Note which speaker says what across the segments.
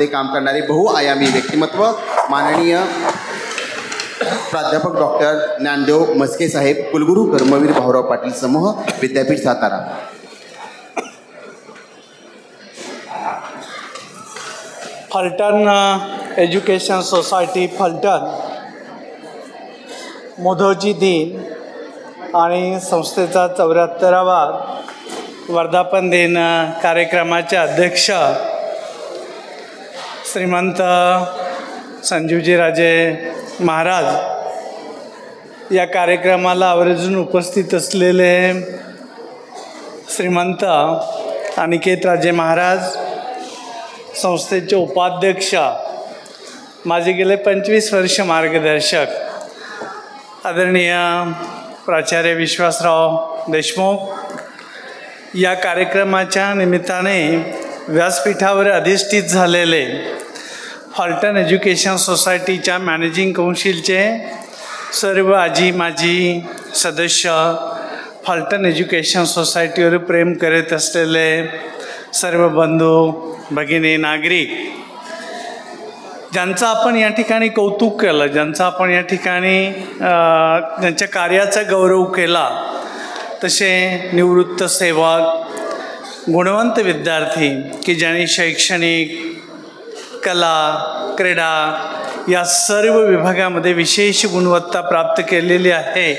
Speaker 1: संस्थेमध्ये काम करणारे बहुआयामी व्यक्तिमत्व माननीय प्राध्यापक डॉक्टर ज्ञानदेव मस्के साहेब, कुलगुरू कर्मवीर भाऊराव पाटील समूह, विद्यापीठ सातारा.
Speaker 2: फलटण एज्युकेशन सोसायटी फलटण मोधोजी दिन आणि संस्थेचा 74वा वर्धापन दिन कार्यक्रमाचे अध्यक्ष श्रीमंत संजीवजीराजे महाराज, या कार्यक्रमाला आवर्जून उपस्थित असलेले श्रीमंत अनिकेतराजे महाराज, संस्थेचे उपाध्यक्ष, माझे गेले 25 वर्ष मार्गदर्शक आदरणीय प्राचार्य विश्वासराव देशमुख, या कार्यक्रमाच्या निमित्ताने व्यासपीठावर अधिष्ठित झालेले फलटण एज्युकेशन सोसायटीच्या मॅनेजिंग काउन्सिलचे सर्व आजी माजी सदस्य, फलटण एज्युकेशन सोसायटीवर प्रेम करत असलेले सर्व बंधू भगिनी, नागरिक, ज्यांचं आपण या ठिकाणी कौतुक केलं, ज्यांचं आपण या ठिकाणी त्यांच्या कार्याचा गौरव केला, तसे निवृत्त सेवक, गुणवंत विद्यार्थी की ज्यांनी शैक्षणिक, कला, क्रीडा या सर्व विभागामध्ये विशेष गुणवत्ता प्राप्त केलेली आहे,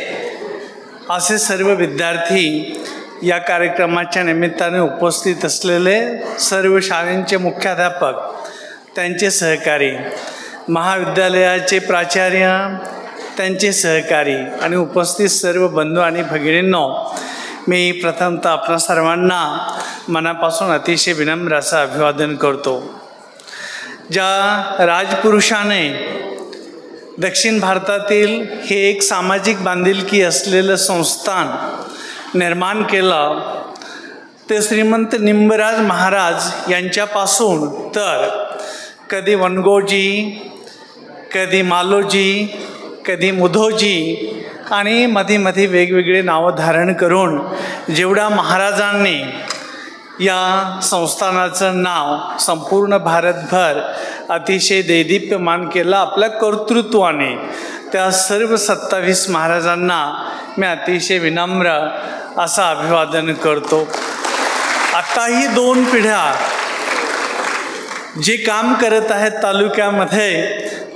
Speaker 2: असे सर्व विद्यार्थी या कार्यक्रमाच्या निमित्ताने उपस्थित असलेले सर्व शाळांचे मुख्याध्यापक, त्यांचे सहकारी, महाविद्यालयाचे प्राचार्य, त्यांचे सहकारी आणि उपस्थित सर्व बंधू आणि भगिनींनो, मी प्रथमतः आपणा सर्वांना मनापासून अतिशय विनम्र असं अभिवादन करतो. ज्या राजपुरुषाने दक्षिण भारतातील हे एक सामाजिक बांधिलकी असलेलं संस्थान निर्माण केलं, ते श्रीमंत निंबराज महाराज यांच्यापासून तर कधी वनगोजी, कधी मालोजी, कधी मुधोजी आणि मध्ये वेगवेगळे नावं धारण करून जेवढ्या महाराजांनी या संस्थानाचं नाव संपूर्ण भारतभर अतिशय दैदिप्यमान केलं आपल्या कर्तृत्वाने, त्या सर्व 27 महाराजांना मी अतिशय विनम्र असं अभिवादन करतो. आताही 2 पिढ्या जे काम करत आहेत तालुक्यामध्ये,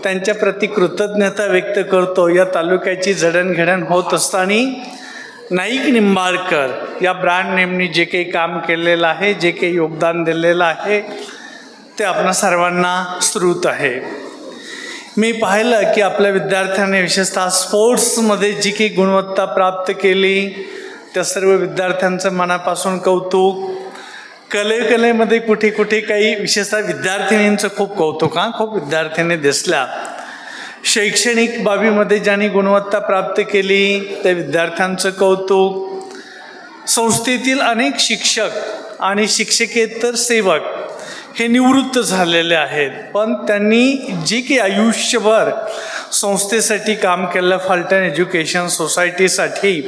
Speaker 2: त्यांच्या प्रति कृतज्ञता व्यक्त करतो. या तालुक्याची जडणघडण होत असताना नाईक निंबाळकर या ब्रँड नेमनी जे काही काम केलेलं आहे, जे काही योगदान दिलेलं आहे, ते आपणा सर्वांना श्रुत आहे. मी पाहिलं की आपल्या विद्यार्थ्यांनी विशेषतः स्पोर्ट्समध्ये जी काही गुणवत्ता प्राप्त केली, त्या सर्व विद्यार्थ्यांचं मनापासून कौतुक. कलेमध्ये कुठे काही विशेषतः विद्यार्थिनींचं खूप कौतुक, खूप विद्यार्थिनी दिसल्या. शैक्षणिक बाबीमध्ये ज्यांनी गुणवत्ता प्राप्त केली त्या विद्यार्थ्यांचं कौतुक. संस्थेतील अनेक शिक्षक आणि शिक्षकेतर सेवक हे निवृत्त झालेले आहेत, पण त्यांनी जे काही आयुष्यभर संस्थेसाठी काम केलं, फलटण एज्युकेशन सोसायटीसाठी,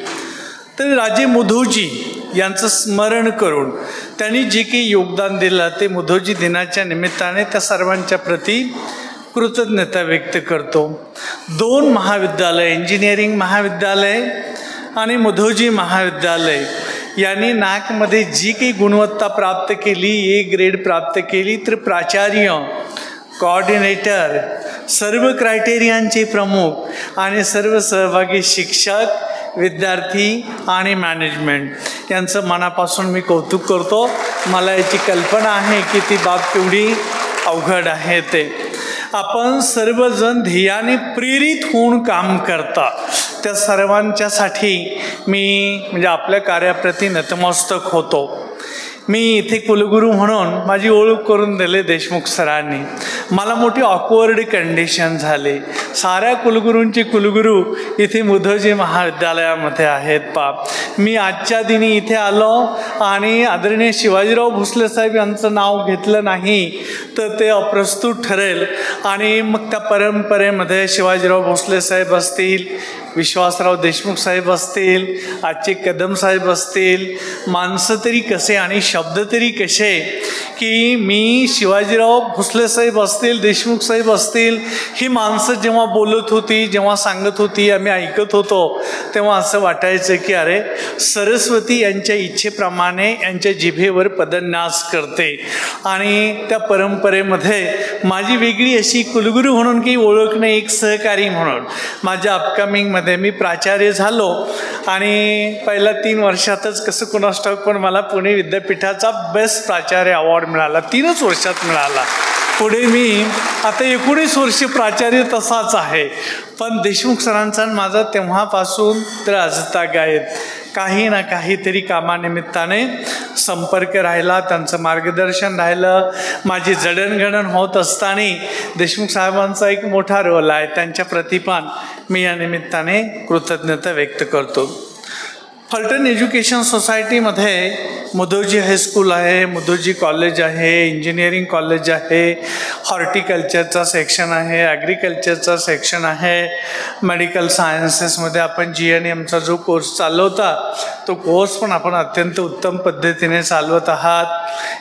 Speaker 2: तर राजे मुधोजी यांचं स्मरण करून त्यांनी जे काही योगदान दिलं, ते मुधोजी दिनाच्या निमित्ताने त्या सर्वांच्या प्रती कृतज्ञता व्यक्त करतो. 2 महाविद्यालय, इंजिनिअरिंग महाविद्यालय आणि मुधोजी महाविद्यालय यांनी नागमध्ये जी काही गुणवत्ता प्राप्त केली, A ग्रेड प्राप्त केली, तर प्राचार्य, कोऑर्डिनेटर, सर्व क्रायटेरियांचे प्रमुख आणि सर्व सहभागी शिक्षक, विद्यार्थी आणि मॅनेजमेंट यांचं मनापासून मी कौतुक करतो. मला याची कल्पना आहे की ती बाब केवढी अवघड आहे. ते आपण सर्वजण ध्येयाने प्रेरित होऊन काम करता, त्या सर्वांच्यासाठी मी म्हणजे आपल्या कार्याप्रती नतमस्तक होतो. मी इथे कुलगुरू म्हणून माझी ओळख करून दिली देशमुख सरांनी. मला मोठी ऑकवर्ड कंडिशन झाली. साऱ्या कुलगुरूंचे कुलगुरू इथे मुधोजी महाविद्यालयामध्ये आहेत. मी आजच्या दिनी इथे आलो आणि आदरणीय शिवाजीराव भोसले साहेब यांचं नाव घेतलं नाही तर ते अप्रस्तुत ठरेल. आणि मग त्या परंपरेमध्ये शिवाजीराव भोसले साहेब असतील, विश्वासराव देशमुख साहेब असतील, आजचे कदम साहेब असतील, माणसं तरी कसे आणि शब्द तरी कसे की मी शिवाजीराव भोसले साहेब असतील, देशमुख साहेब असतील, ही माणसं जेव्हा बोलत होती, जेव्हा सांगत होती, आम्ही ऐकत होतो, तेव्हा असं वाटायचं की अरे सरस्वती यांच्या इच्छेप्रमाणे यांच्या जिभेवर पदन्यास करते. आणि त्या परंपरेमध्ये माझी वेगळी अशी कुलगुरू म्हणून काही ओळख नाही, एक सहकारी म्हणून. माझ्या अपकमिंगमध्ये मी प्राचार्य झालो आणि पहिल्या 3 वर्षातच कसं कोणास ठाऊक पण मला पुणे विद्यापीठाचा बेस्ट प्राचार्य अवॉर्ड मिळाला. 3च वर्षात मिळाला. पुढे मी आता 19 वर्ष प्राचार्य तसाच आहे. पण देशमुख सरांचा माझा तेव्हापासून तर आजतागायत काही ना काहीतरी कामानिमित्ताने संपर्क राहिला, त्यांचं मार्गदर्शन राहिलं. माझी जडणघडण होत असताना देशमुख साहेबांचा एक मोठा रोल आहे, त्यांच्या प्रति पण मी या निमित्ताने कृतज्ञता व्यक्त करतो. फलटण एज्युकेशन सोसायटीमध्ये मुधोजी हायस्कूल आहे, मुधोजी कॉलेज आहे, इंजिनिअरिंग कॉलेज आहे, हॉर्टिकल्चरचा सेक्शन आहे, ॲग्रिकल्चरचा सेक्शन आहे, मेडिकल सायन्सेसमध्ये आपण GNMचा जो कोर्स चालवता तो कोर्स पण आपण अत्यंत उत्तम पद्धतीने चालवत आहात.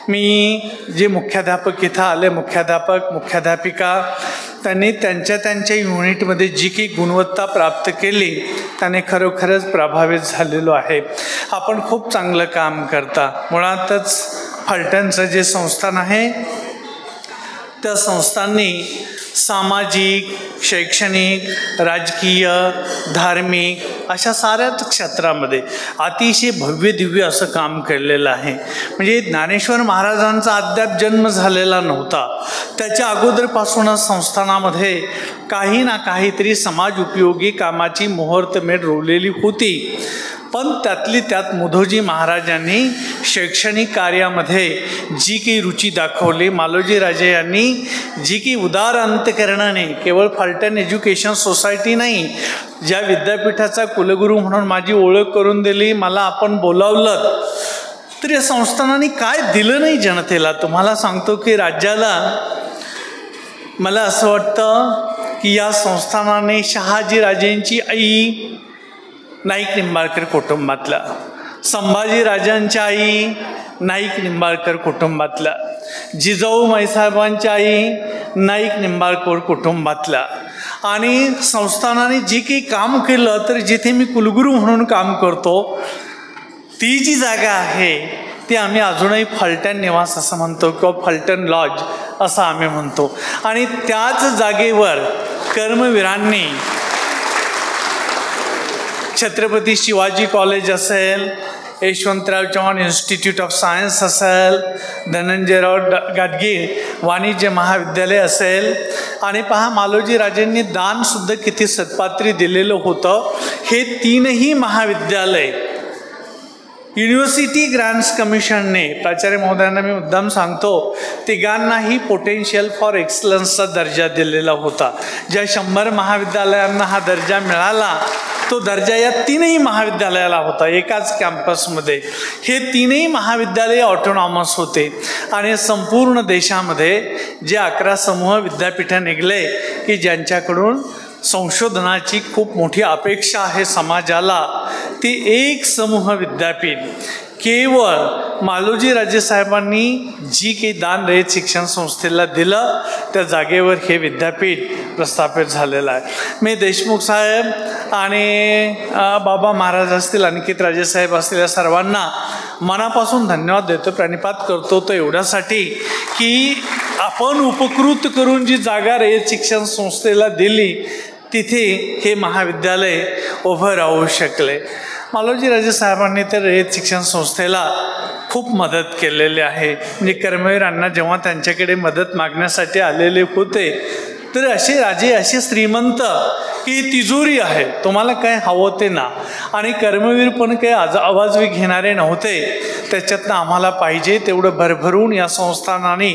Speaker 2: मी जे मुख्याध्यापक इथं आले, मुख्याध्यापिका, त्यांनी त्यांच्या युनिटमध्ये जी काही गुणवत्ता प्राप्त केली त्याने खरोखरच प्रभावित झालेलो आहे. आपण खूप चांगलं काम करता. मुळातच फलटणचं जे संस्थान आहे त्या संस्थांनी सामाजिक, शैक्षणिक, राजकीय, धार्मिक अशा साऱ्याच क्षेत्रामध्ये अतिशय भव्य दिव्य असं काम केलेलं आहे. म्हणजे ज्ञानेश्वर महाराजांचा अद्याप जन्म झालेला नव्हता, त्याच्या अगोदरपासूनच संस्थानामध्ये काही ना काहीतरी समाज उपयोगी कामाची मुहूर्तमेढ रोवलेली होती. पण त्यातली त्यात मुधोजी महाराजांनी शैक्षणिक कार्यामध्ये जी काही रुची दाखवली, मालोजी राजे यांनी जी काही उदार अंतकरणाने केवळ फलटण एज्युकेशन सोसायटी नाही, ज्या विद्यापीठाचा कुलगुरू म्हणून माझी ओळख करून दिली, मला आपण बोलावलं, तर या संस्थानाने काय दिलं नाही जनतेला. तुम्हाला सांगतो की राज्याला मला असं वाटतं की या संस्थानाने शहाजीराजेंची आई नाईक निंबाळकर कुटुंबातला, संभाजीराजांच्या आई नाईक निंबाळकर कुटुंबातला, जिजाऊ माईसाहेबांच्या आई नाईक निंबाळकर कुटुंबातला. आणि संस्थानाने जे काही काम केलं, तर जिथे मी कुलगुरू म्हणून काम करतो ती जी जागा आहे ती आम्ही अजूनही फलटण निवास असं म्हणतो किंवा फलटण लॉज असं आम्ही म्हणतो. आणि त्याच जागेवर कर्मवीरांनी छत्रपती शिवाजी कॉलेज असेल, Yashwantrao Chavan institute of science असेल, धनंजयराव गाडगीळ वाणिज्य महाविद्यालय असेल, आणि पहा मालोजी राजेंनी दानसुद्धा किती सत्पात्री दिलेलं होतं. हे 3ही महाविद्यालय युनिव्हर्सिटी ग्रँट्स कमिशनने, प्राचार्य महोदयांना मी मुद्दाम सांगतो, तिघांनाही पोटेन्शियल फॉर एक्सलन्सचा दर्जा दिलेला होता. ज्या 100 महाविद्यालयांना हा दर्जा मिळाला तो दर्जा या 3ही महाविद्यालयाला होता, एकाच कॅम्पसमध्ये. हे 3ही महाविद्यालय ऑटोनॉमस होते. आणि संपूर्ण देशामध्ये जे 11 समूह विद्यापीठं निघले की ज्यांच्याकडून संशोधनाची खूप मोठी अपेक्षा आहे समाजाला, ती एक समूह विद्यापीठ केवळ मालोजी राजे साहेबांनी जी काही दान रहित शिक्षण संस्थेला दिलं त्या जागेवर हे विद्यापीठ प्रस्थापित झालेलं आहे. मी देशमुख साहेब आणि बाबा महाराज असतील, अनिकेत राजे साहेब असतील, या सर्वांना मनापासून धन्यवाद देतो, प्रणिपात करतो. तो एवढ्यासाठी की आपण उपकृत करून जी जागा रहित शिक्षण संस्थेला दिली तिथे हे महाविद्यालय उभं राहू शकले. मालोजी राजे साहेबांनी तर रयत शिक्षण संस्थेला खूप मदत केलेली आहे. म्हणजे कर्मवीरांना जेव्हा त्यांच्याकडे मदत मागण्यासाठी आलेले होते तर असे राजे असे श्रीमंत की तिजोरी आहे, तुम्हाला काय हवं ते ना. आणि कर्मवीर पण काही आवाजवी घेणारे नव्हते. त्याच्यातनं आम्हाला पाहिजे तेवढं भरभरून या संस्थानाने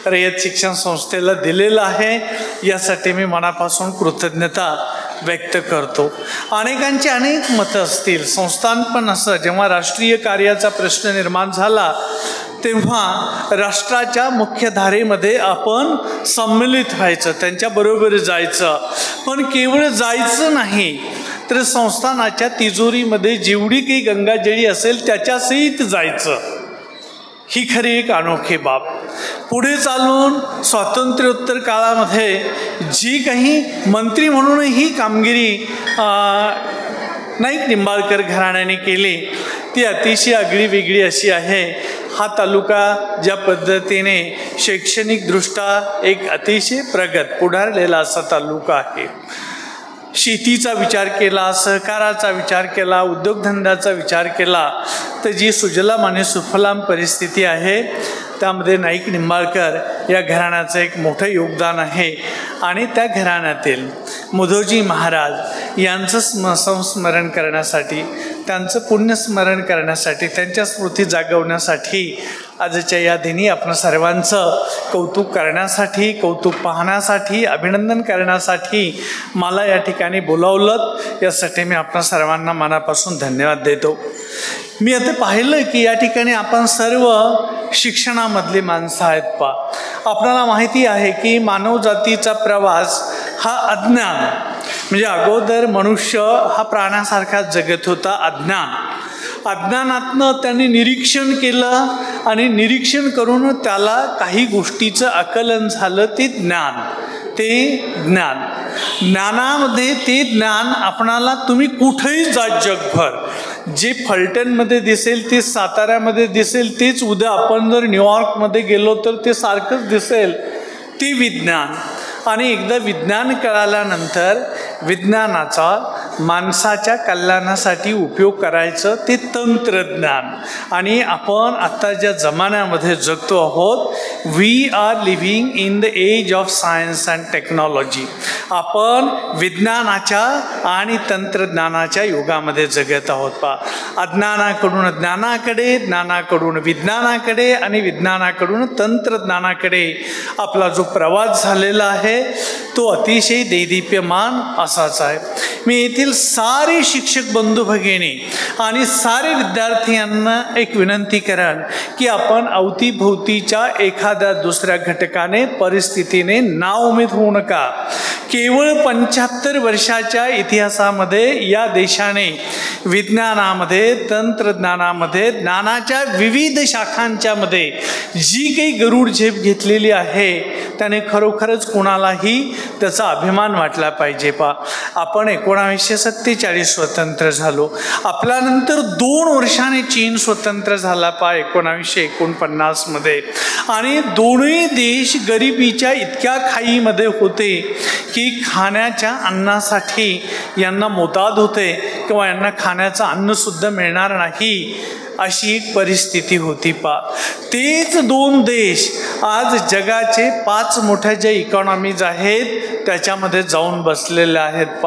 Speaker 2: रयत शिक्षण संस्थेला दिलेलं आहे. यासाठी मी मनापासून कृतज्ञता व्यक्त करतो. अनेकांची अनेक मतं असतील. संस्थान पण असं जेव्हा राष्ट्रीय कार्याचा प्रश्न निर्माण झाला तेव्हा राष्ट्राच्या मुख्यधारेमध्ये आपण सम्मिलित व्हायचं, त्यांच्याबरोबर जायचं. पण केवळ जायचं नाही तर संस्थानाच्या तिजोरीमध्ये जेवढी काही गंगाजळी असेल त्याच्यासहित जायचं. ही खरी एक अनोखी बाब. पुढे चालून स्वातंत्र्योत्तर काळामध्ये जी काही मंत्री म्हणूनही कामगिरी नाईक निंबाळकर घराण्याने केली ती अतिशय आगळी वेगळी अशी आहे. हा तालुका ज्या पद्धतीने शैक्षणिकदृष्ट्या एक अतिशय प्रगत पुढारलेला असा तालुका आहे. शेतीचा विचार केला, सहकाराचा विचार केला, उद्योगधंद्याचा विचार केला तर जी सुजलाम आणि सुफलाम परिस्थिती आहे त्यामध्ये नाईक निंबाळकर या घराण्याचं एक मोठं योगदान आहे. आणि त्या घराण्यातील मुधोजी महाराज यांचं संस्मरण करण्यासाठी, त्यांचं पुण्यस्मरण करण्यासाठी, त्यांच्या स्मृती जागवण्यासाठी आजच्या या दिनी आपण सर्वांचं कौतुक करण्यासाठी, कौतुक पाहण्यासाठी, अभिनंदन करण्यासाठी मला या ठिकाणी बोलावलं. यासाठी मी आपण सर्वांना मनापासून धन्यवाद देतो. मी आता पाहिलं की या ठिकाणी आपण सर्व शिक्षणामधली माणसं आहेत. आपल्याला माहिती आहे की मानवजातीचा प्रवास हा अज्ञान म्हणजे अगोदर मनुष्य हा प्राण्यासारखा जगत होता. अज्ञानातनं त्यांनी निरीक्षण केलं आणि निरीक्षण करून त्याला काही गोष्टीचं आकलन झालं. ते ज्ञान ज्ञानामध्ये ते ज्ञान आपणाला तुम्ही कुठेही जा जगभर जे फलटणमध्ये दिसेल ते साताऱ्यामध्ये दिसेल तेच उद्या आपण जर न्यूयॉर्कमध्ये गेलो तर ते सारखंच दिसेल. ते विज्ञान. आणि एकदा विज्ञान कळाल्यानंतर विज्ञानाचा माणसाच्या कल्याणासाठी उपयोग करायचं ते तंत्रज्ञान. आणि आपण आत्ता ज्या जमान्यामध्ये जगतो आहोत we are living in the age of science and technology. आपण विज्ञानाच्या आणि तंत्रज्ञानाच्या युगामध्ये जगत आहोत. अज्ञानाकडून ज्ञानाकडे, ज्ञानाकडून विज्ञानाकडे आणि विज्ञानाकडून तंत्रज्ञानाकडे आपला जो प्रवास झालेला आहे तो अतिशय दैदिप्यमान असाच आहे. मी येथील सारे शिक्षक बंधू भगिनी आणि सारे विद्यार्थ्यांना एक विनंती करेन की आपण अवतीभोवतीच्या एखाद्या दुसऱ्या घटकाने परिस्थितीने नाउमेद होऊ नका. केवळ 75 वर्षाच्या इतिहासामध्ये या देशाने विज्ञानामध्ये, तंत्रज्ञानामध्ये, ज्ञानाच्या विविध शाखांच्या मध्ये जी काही गरुड झेप घेतलेली आहे त्याने खरोखरच कोणालाही त्याचा अभिमान वाटला पाहिजे. आपण 1947 स्वतंत्र झालो. आपल्यानंतर 2 वर्षाने चीन स्वतंत्र झाला 1949 मध्ये. आणि दोन्ही देश गरिबीच्या इतक्या खाईमध्ये होते की खाण्याच्या अन्नासाठी यांना मोताद होते किंवा यांना खाण्याचं अन्न सुद्धा मिळणार नाही अशी एक परिस्थिती होती. तेच 2 देश आज जगाचे 5 मोठ्या ज्या इकॉनॉमीज आहेत त्याच्यामध्ये जाऊन बसलेले आहेत.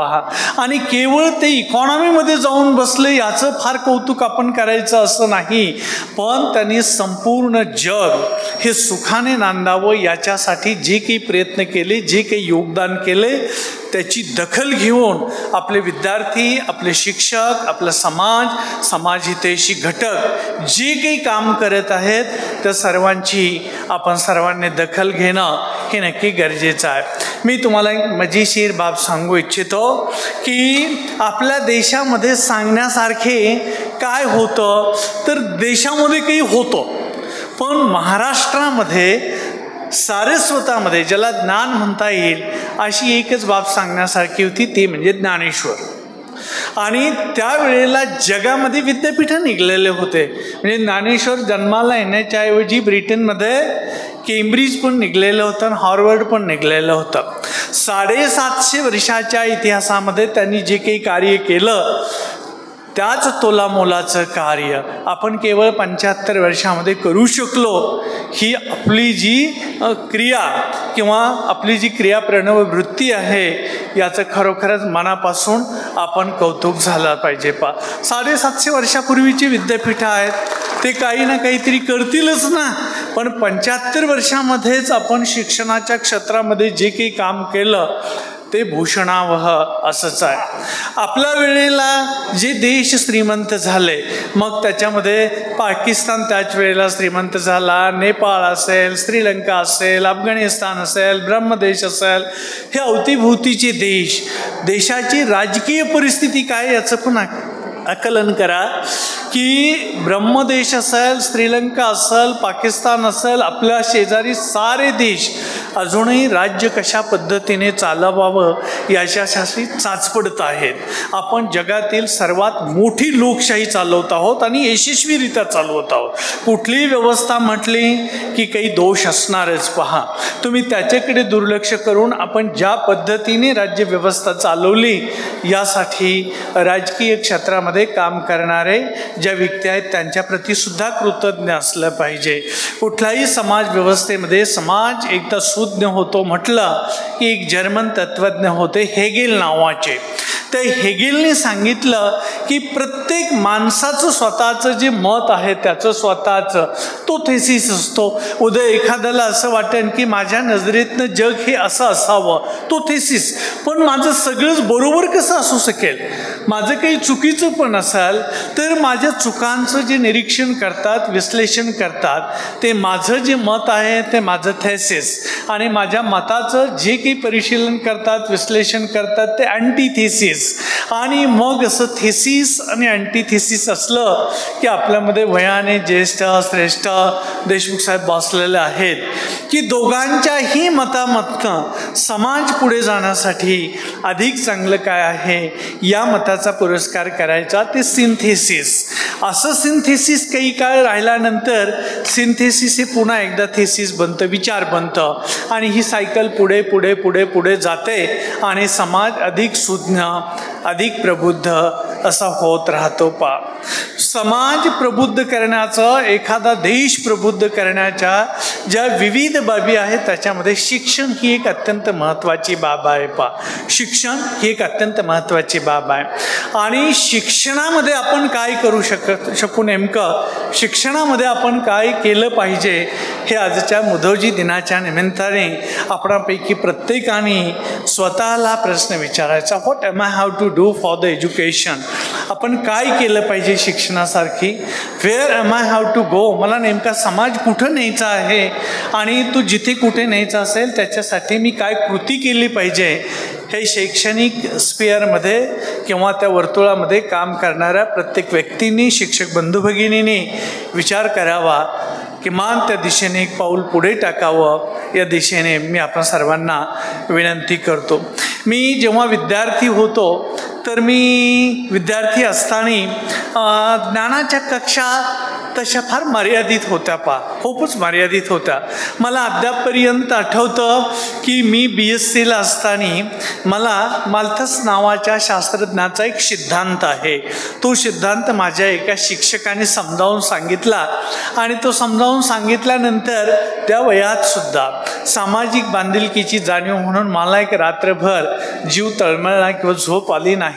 Speaker 2: आणि केवळ ते इकॉनॉमीमध्ये जाऊन बसले याचं फार कौतुक आपण करायचं असं नाही, पण त्यांनी संपूर्ण जग हे सुखाने नांदावं याच्यासाठी जे काही प्रयत्न केले, जे काही योगदान केले त्याची दखल घेऊन आपले विद्यार्थी, आपले शिक्षक, आपला समाज हितैषी घटक जे काही काम करत आहेत त्या सर्वांची आपण सर्वांनी दखल घेणं हे नक्की गरजेचं आहे. मी तुम्हाला एक मजेशीर बाब सांगू इच्छितो की आपल्या देशामध्ये सांगण्यासारखे काय होतं तर देशामध्ये काही होतं, पण महाराष्ट्रामध्ये सारस्वतामध्ये ज्याला ज्ञान म्हणता येईल अशी एकच बाब सांगण्यासारखी होती, ती म्हणजे ज्ञानेश्वर. आणि त्यावेळेला जगामध्ये विद्यापीठं निघलेले होते. म्हणजे ज्ञानेश्वर जन्माला येण्याच्या ऐवजी ब्रिटनमध्ये केम्ब्रिज पण निघलेलं होतं, हार्वर्ड पण निघलेलं होतं. 750 वर्षाच्या इतिहासामध्ये त्यांनी जे काही कार्य केलं त्याच तोलामोलाचं कार्य आपण केवळ 75 वर्षामध्ये करू शकलो. ही आपली जी क्रिया किंवा आपली जी क्रिया प्रणववृत्ती आहे याचं खरोखरच मनापासून आपण कौतुक झालं पाहिजे. 750 वर्षापूर्वीची विद्यापीठं आहेत ते काही ना काहीतरी करतीलच ना, पण 75 वर्षामध्येच आपण शिक्षणाच्या क्षेत्रामध्ये जे काही काम केलं ते भूषणावह असंच आहे. आपल्या वेळेला जे देश श्रीमंत झाले मग त्याच्यामध्ये पाकिस्तान त्याच वेळेला श्रीमंत झाला, नेपाळ असेल, श्रीलंका असेल, अफगाणिस्तान असेल, ब्रह्मदेश असेल, हे अवतीभोवतीचे देश. देशाची राजकीय परिस्थिती काय याचं पण आकलन करा की ब्रह्मदेश असेल, श्रीलंका असेल, पाकिस्तान असेल, आपल्या शेजारी सारे देश अजूनही राज्य कशा पद्धतीने चालवावं याच्यासाठी चाचपडत आहेत. आपण जगातील सर्वात मोठी लोकशाही चालवत आहोत आणि यशस्वीरित्या चालवत आहोत. कुठलीही व्यवस्था म्हटली की काही दोष असणारच. पहा, तुम्ही त्याच्याकडे दुर्लक्ष करून आपण ज्या पद्धतीने राज्यव्यवस्था चालवली यासाठी राजकीय क्षेत्रामध्ये काम करणारे ज्या व्यक्ती आहेत त्यांच्याप्रती सुद्धा कृतज्ञ असलं पाहिजे. कुठल्याही समाज व्यवस्थेमध्ये समाज एकदा सुज्ञ होतो म्हटलं की एक जर्मन तत्त्वज्ञ होते हेगेल नावाचे. त्या हेगेलने सांगितलं की प्रत्येक माणसाचं स्वतःचं जे मत आहे त्याचं स्वतःचं तो थेसिस असतो. उद्या एखाद्याला असं वाटेल की माझ्या नजरेतनं जग हे असं असावं, तो थेसिस. पण माझं सगळंच बरोबर कसं असू शकेल? माझं काही चुकीचं पण असेल तर माझ्या चुकांचं जे निरीक्षण करतात, विश्लेषण करतात, ते माझं जे मत आहे ते माझं थेसिस, आणि माझ्या मताचं जे काही परिशीलन करतात, विश्लेषण करतात ते अँटीथेसिस. आणि मग असं थेसिस आणि अँटीथेसिस असलं की आपल्यामध्ये वयाने ज्येष्ठ श्रेष्ठ देशमुख साहेब बसलेले आहेत की दोघांच्याही मतामतनं समाज पुढे जाण्यासाठी अधिक चांगलं काय आहे या मताचा पुरस्कार करायचा, ते सिंथेसिस. असं सिंथेसिस काही काळ राहिल्यानंतर सिंथेसिस हे पुन्हा एकदा थेसिस बनतं, विचार बनतं, आणि ही सायकल पुढे पुढे पुढे पुढे जाते आणि समाज अधिक सुज्ञ, अधिक प्रबुद्ध असा होत राहतो. समाज प्रबुद्ध करण्याचं, एखादा देश प्रबुद्ध करण्याच्या ज्या विविध बाबी आहेत त्याच्यामध्ये शिक्षण ही एक अत्यंत महत्त्वाची बाब आहे. शिक्षण ही एक अत्यंत महत्त्वाची बाब आहे. आणि शिक्षणामध्ये आपण काय करू शकू, नेमकं शिक्षणामध्ये आपण काय केलं पाहिजे हे आजच्या मुधोजी दिनाच्या निमित्ताने आपणापैकी प्रत्येकाने स्वतःला प्रश्न विचारायचा. What am I have to do for the education? आपण काय केलं पाहिजे शिक्षणासारखी? Where am I have to go? मला नेमका समाज कुठं न्यायचा आहे, आणि तो जिथे कुठे न्यायचा असेल त्याच्यासाठी मी काय कृती केली पाहिजे, हे शैक्षणिक स्पेअरमध्ये किंवा त्या वर्तुळामध्ये काम करणाऱ्या प्रत्येक व्यक्तींनी, शिक्षक बंधू भगिनींनी विचार करावा. किमान त्या दिशेने एक पाऊल पुढे टाकावं या दिशेने मी आपण सर्वांना विनंती करतो. मी जेव्हा विद्यार्थी होतो तर मी विद्यार्थी असताना ज्ञानाच्या कक्षा तशा फार मर्यादित होत्या. खूपच मर्यादित होत्या. मला अद्यापपर्यंत आठवतं की मी BScला असताना मला माल्थस नावाच्या शास्त्रज्ञाचा एक सिद्धांत आहे. तो सिद्धांत माझ्या एका शिक्षकाने समजावून सांगितला, आणि तो समजावून सांगितल्यानंतर त्या वयात सुद्धा सामाजिक बांधिलकीची जाणीव म्हणून मला एक रात्रभर जीव तळमळला किंवा झोप आली नाही.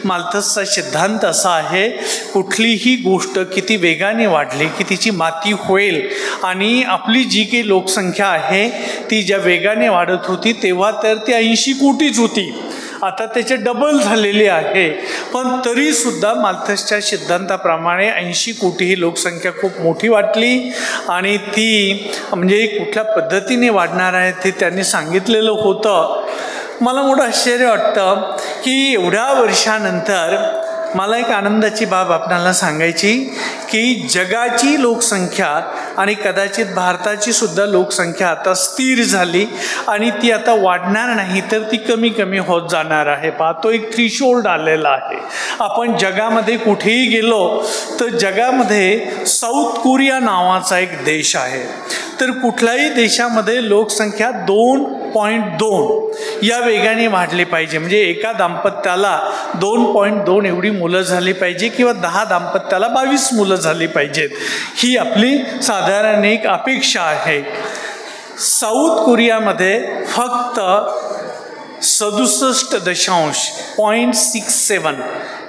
Speaker 2: माल्थसचा सिद्धांत असा आहे, कुठलीही गोष्ट किती वेगाने वाढली की तिची माती होईल, आणि आपली जी काही लोकसंख्या आहे ती ज्या वेगाने वाढत होती तेव्हा तर ती 80 कोटीच होती, आता त्याचे डबल झालेली आहे. पण तरीसुद्धा माल्थसच्या सिद्धांताप्रमाणे 80 कोटी ही लोकसंख्या खूप मोठी वाटली, आणि ती म्हणजे कुठल्या पद्धतीने वाढणार आहे ते त्यांनी सांगितलेलं होतं. मला मोठं आश्चर्य वाटतं की एवढ्या वर्षानंतर मला एक आनंदाची बाब आपल्याला सांगायची की जगाची लोकसंख्या आणि कदाचित भारताची सुद्धा लोकसंख्या आता स्थिर झाली, आणि ती आता वाढणार नाही तर ती कमी कमी होत जाणार आहे. तो एक थ्रीशोल्ड आलेला आहे. आपण जगामध्ये कुठेही गेलो तर जगामध्ये साऊथ कोरिया नावाचा एक देश आहे. तर कुठल्याही देशामध्ये लोकसंख्या 2.2 या वेगाने वाढली पाहिजे. म्हणजे एका दाम्पत्याला 2.2 एवढी मुलं झाली पाहिजे, किंवा 10 दाम्पत्याला 22 मुलं झाली पाहिजेत. ही आपली साधारण एक अपेक्षा आहे. साऊथ कोरियामध्ये फक्त 67.67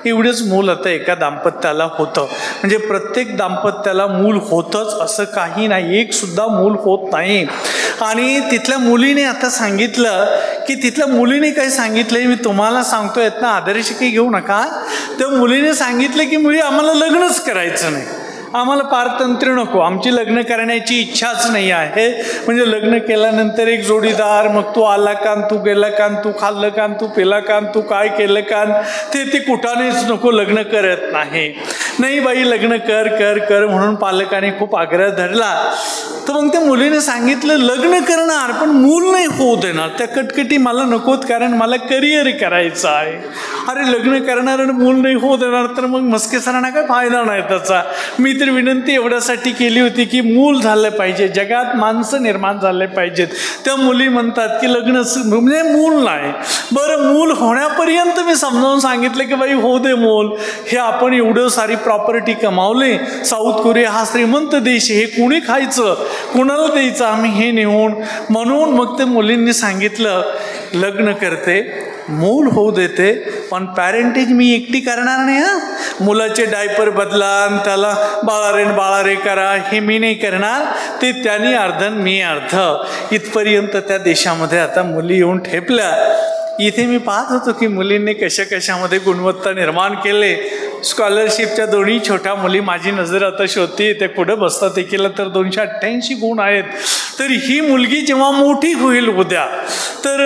Speaker 2: एवढंच मूल आता एका दाम्पत्याला होतं. म्हणजे प्रत्येक दाम्पत्याला मूल होतंच असं काही नाही, एक सुद्धा मूल होत नाही. आणि तिथल्या मुलीने आता सांगितलं की तिथल्या मुलीने काय सांगितलं मी तुम्हाला सांगतो, यातनं आदर्श काही घेऊ नका. त्या मुलीने सांगितलं की मुली आम्हाला लग्नच करायचं नाही. आम्हाला पारतंत्र्य नको, आमची लग्न करण्याची इच्छाच नाही आहे. म्हणजे लग्न केल्यानंतर एक जोडीदार, मग तू आला कान, तू गेला कान, तू खाल्लं कान, तू पिला कान, तू काय केलं कान, ते कुठानेच नको, लग्न करत नाही. नाही बाई लग्न कर कर कर म्हणून पालकाने खूप आग्रह धरला. तर मग त्या मुलीने सांगितलं लग्न करणार पण मूल नाही होऊ देणार. त्या कटकटी मला नकोत, कारण मला करिअर करायचं आहे. अरे लग्न करणार आणि मूल नाही होऊ देणार तर मग मस्के सरांना काय फायदा नाही त्याचा. मी तर विनंती एवढ्यासाठी केली होती की मूल झालं पाहिजे, जगात माणसं निर्माण झाले पाहिजेत. त्या मुली म्हणतात की लग्न म्हणजे मूल नाही. बरं मूल होण्यापर्यंत मी समजावून सांगितलं की बाई होऊ दे मूल, हे आपण एवढं सारी प्रॉपर्टी कमावले, साऊथ कोरिया हा श्रीमंत देश, हे कोणी खायचं, कुणाला द्यायचं आम्ही हे नेऊन. म्हणून मग ते मुलींनी सांगितलं लग्न करते, मूल होऊ देते, पण पॅरेंटेज मी एकटी करणार नाही. मुलाचे डायपर बदला, त्याला बाळारे करा, हे मी नाही करणार. ते त्यांनी अर्ध मी अर्ध. इथपर्यंत त्या देशामध्ये आता मुली येऊन ठेपल्या. इथे मी पाहत होतो की मुलींनी कशामध्ये गुणवत्ता निर्माण केले. स्कॉलरशिपच्या दोन्ही छोट्या मुली माझी नजर आता शोधते, ते पुढे बसतात. एकीला तर 288 गुण आहेत. तर ही मुलगी जेव्हा मोठी होईल उद्या, तर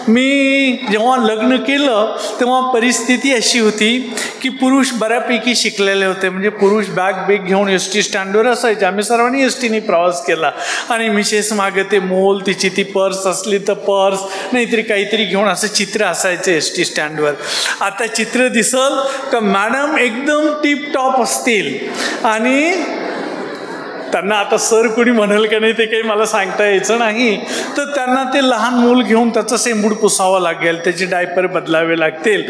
Speaker 2: मी जेव्हा लग्न केलं तेव्हा परिस्थिती अशी होती की पुरुष बऱ्यापैकी शिकलेले होते. म्हणजे पुरुष बॅग घेऊन ST स्टँडवर असायचे. आम्ही सर्वांनी STने प्रवास केला. आणि मिसेस मागे ते मोल, तिची ती पर्स असली तर पर्स, नाहीतरी काहीतरी घेऊन असं चित्र असायचं ST स्टँडवर. आता चित्र दिसल का मॅडम एकदम टिपटॉप असतील आणि त्यांना आता सर कोणी म्हणाल का नाही ते काही मला सांगता यायचं नाही. तर त्यांना ते लहान मूल घेऊन त्याचा शेंबूड पुसावा लागेल, त्याचे डायपर बदलावे लागतील.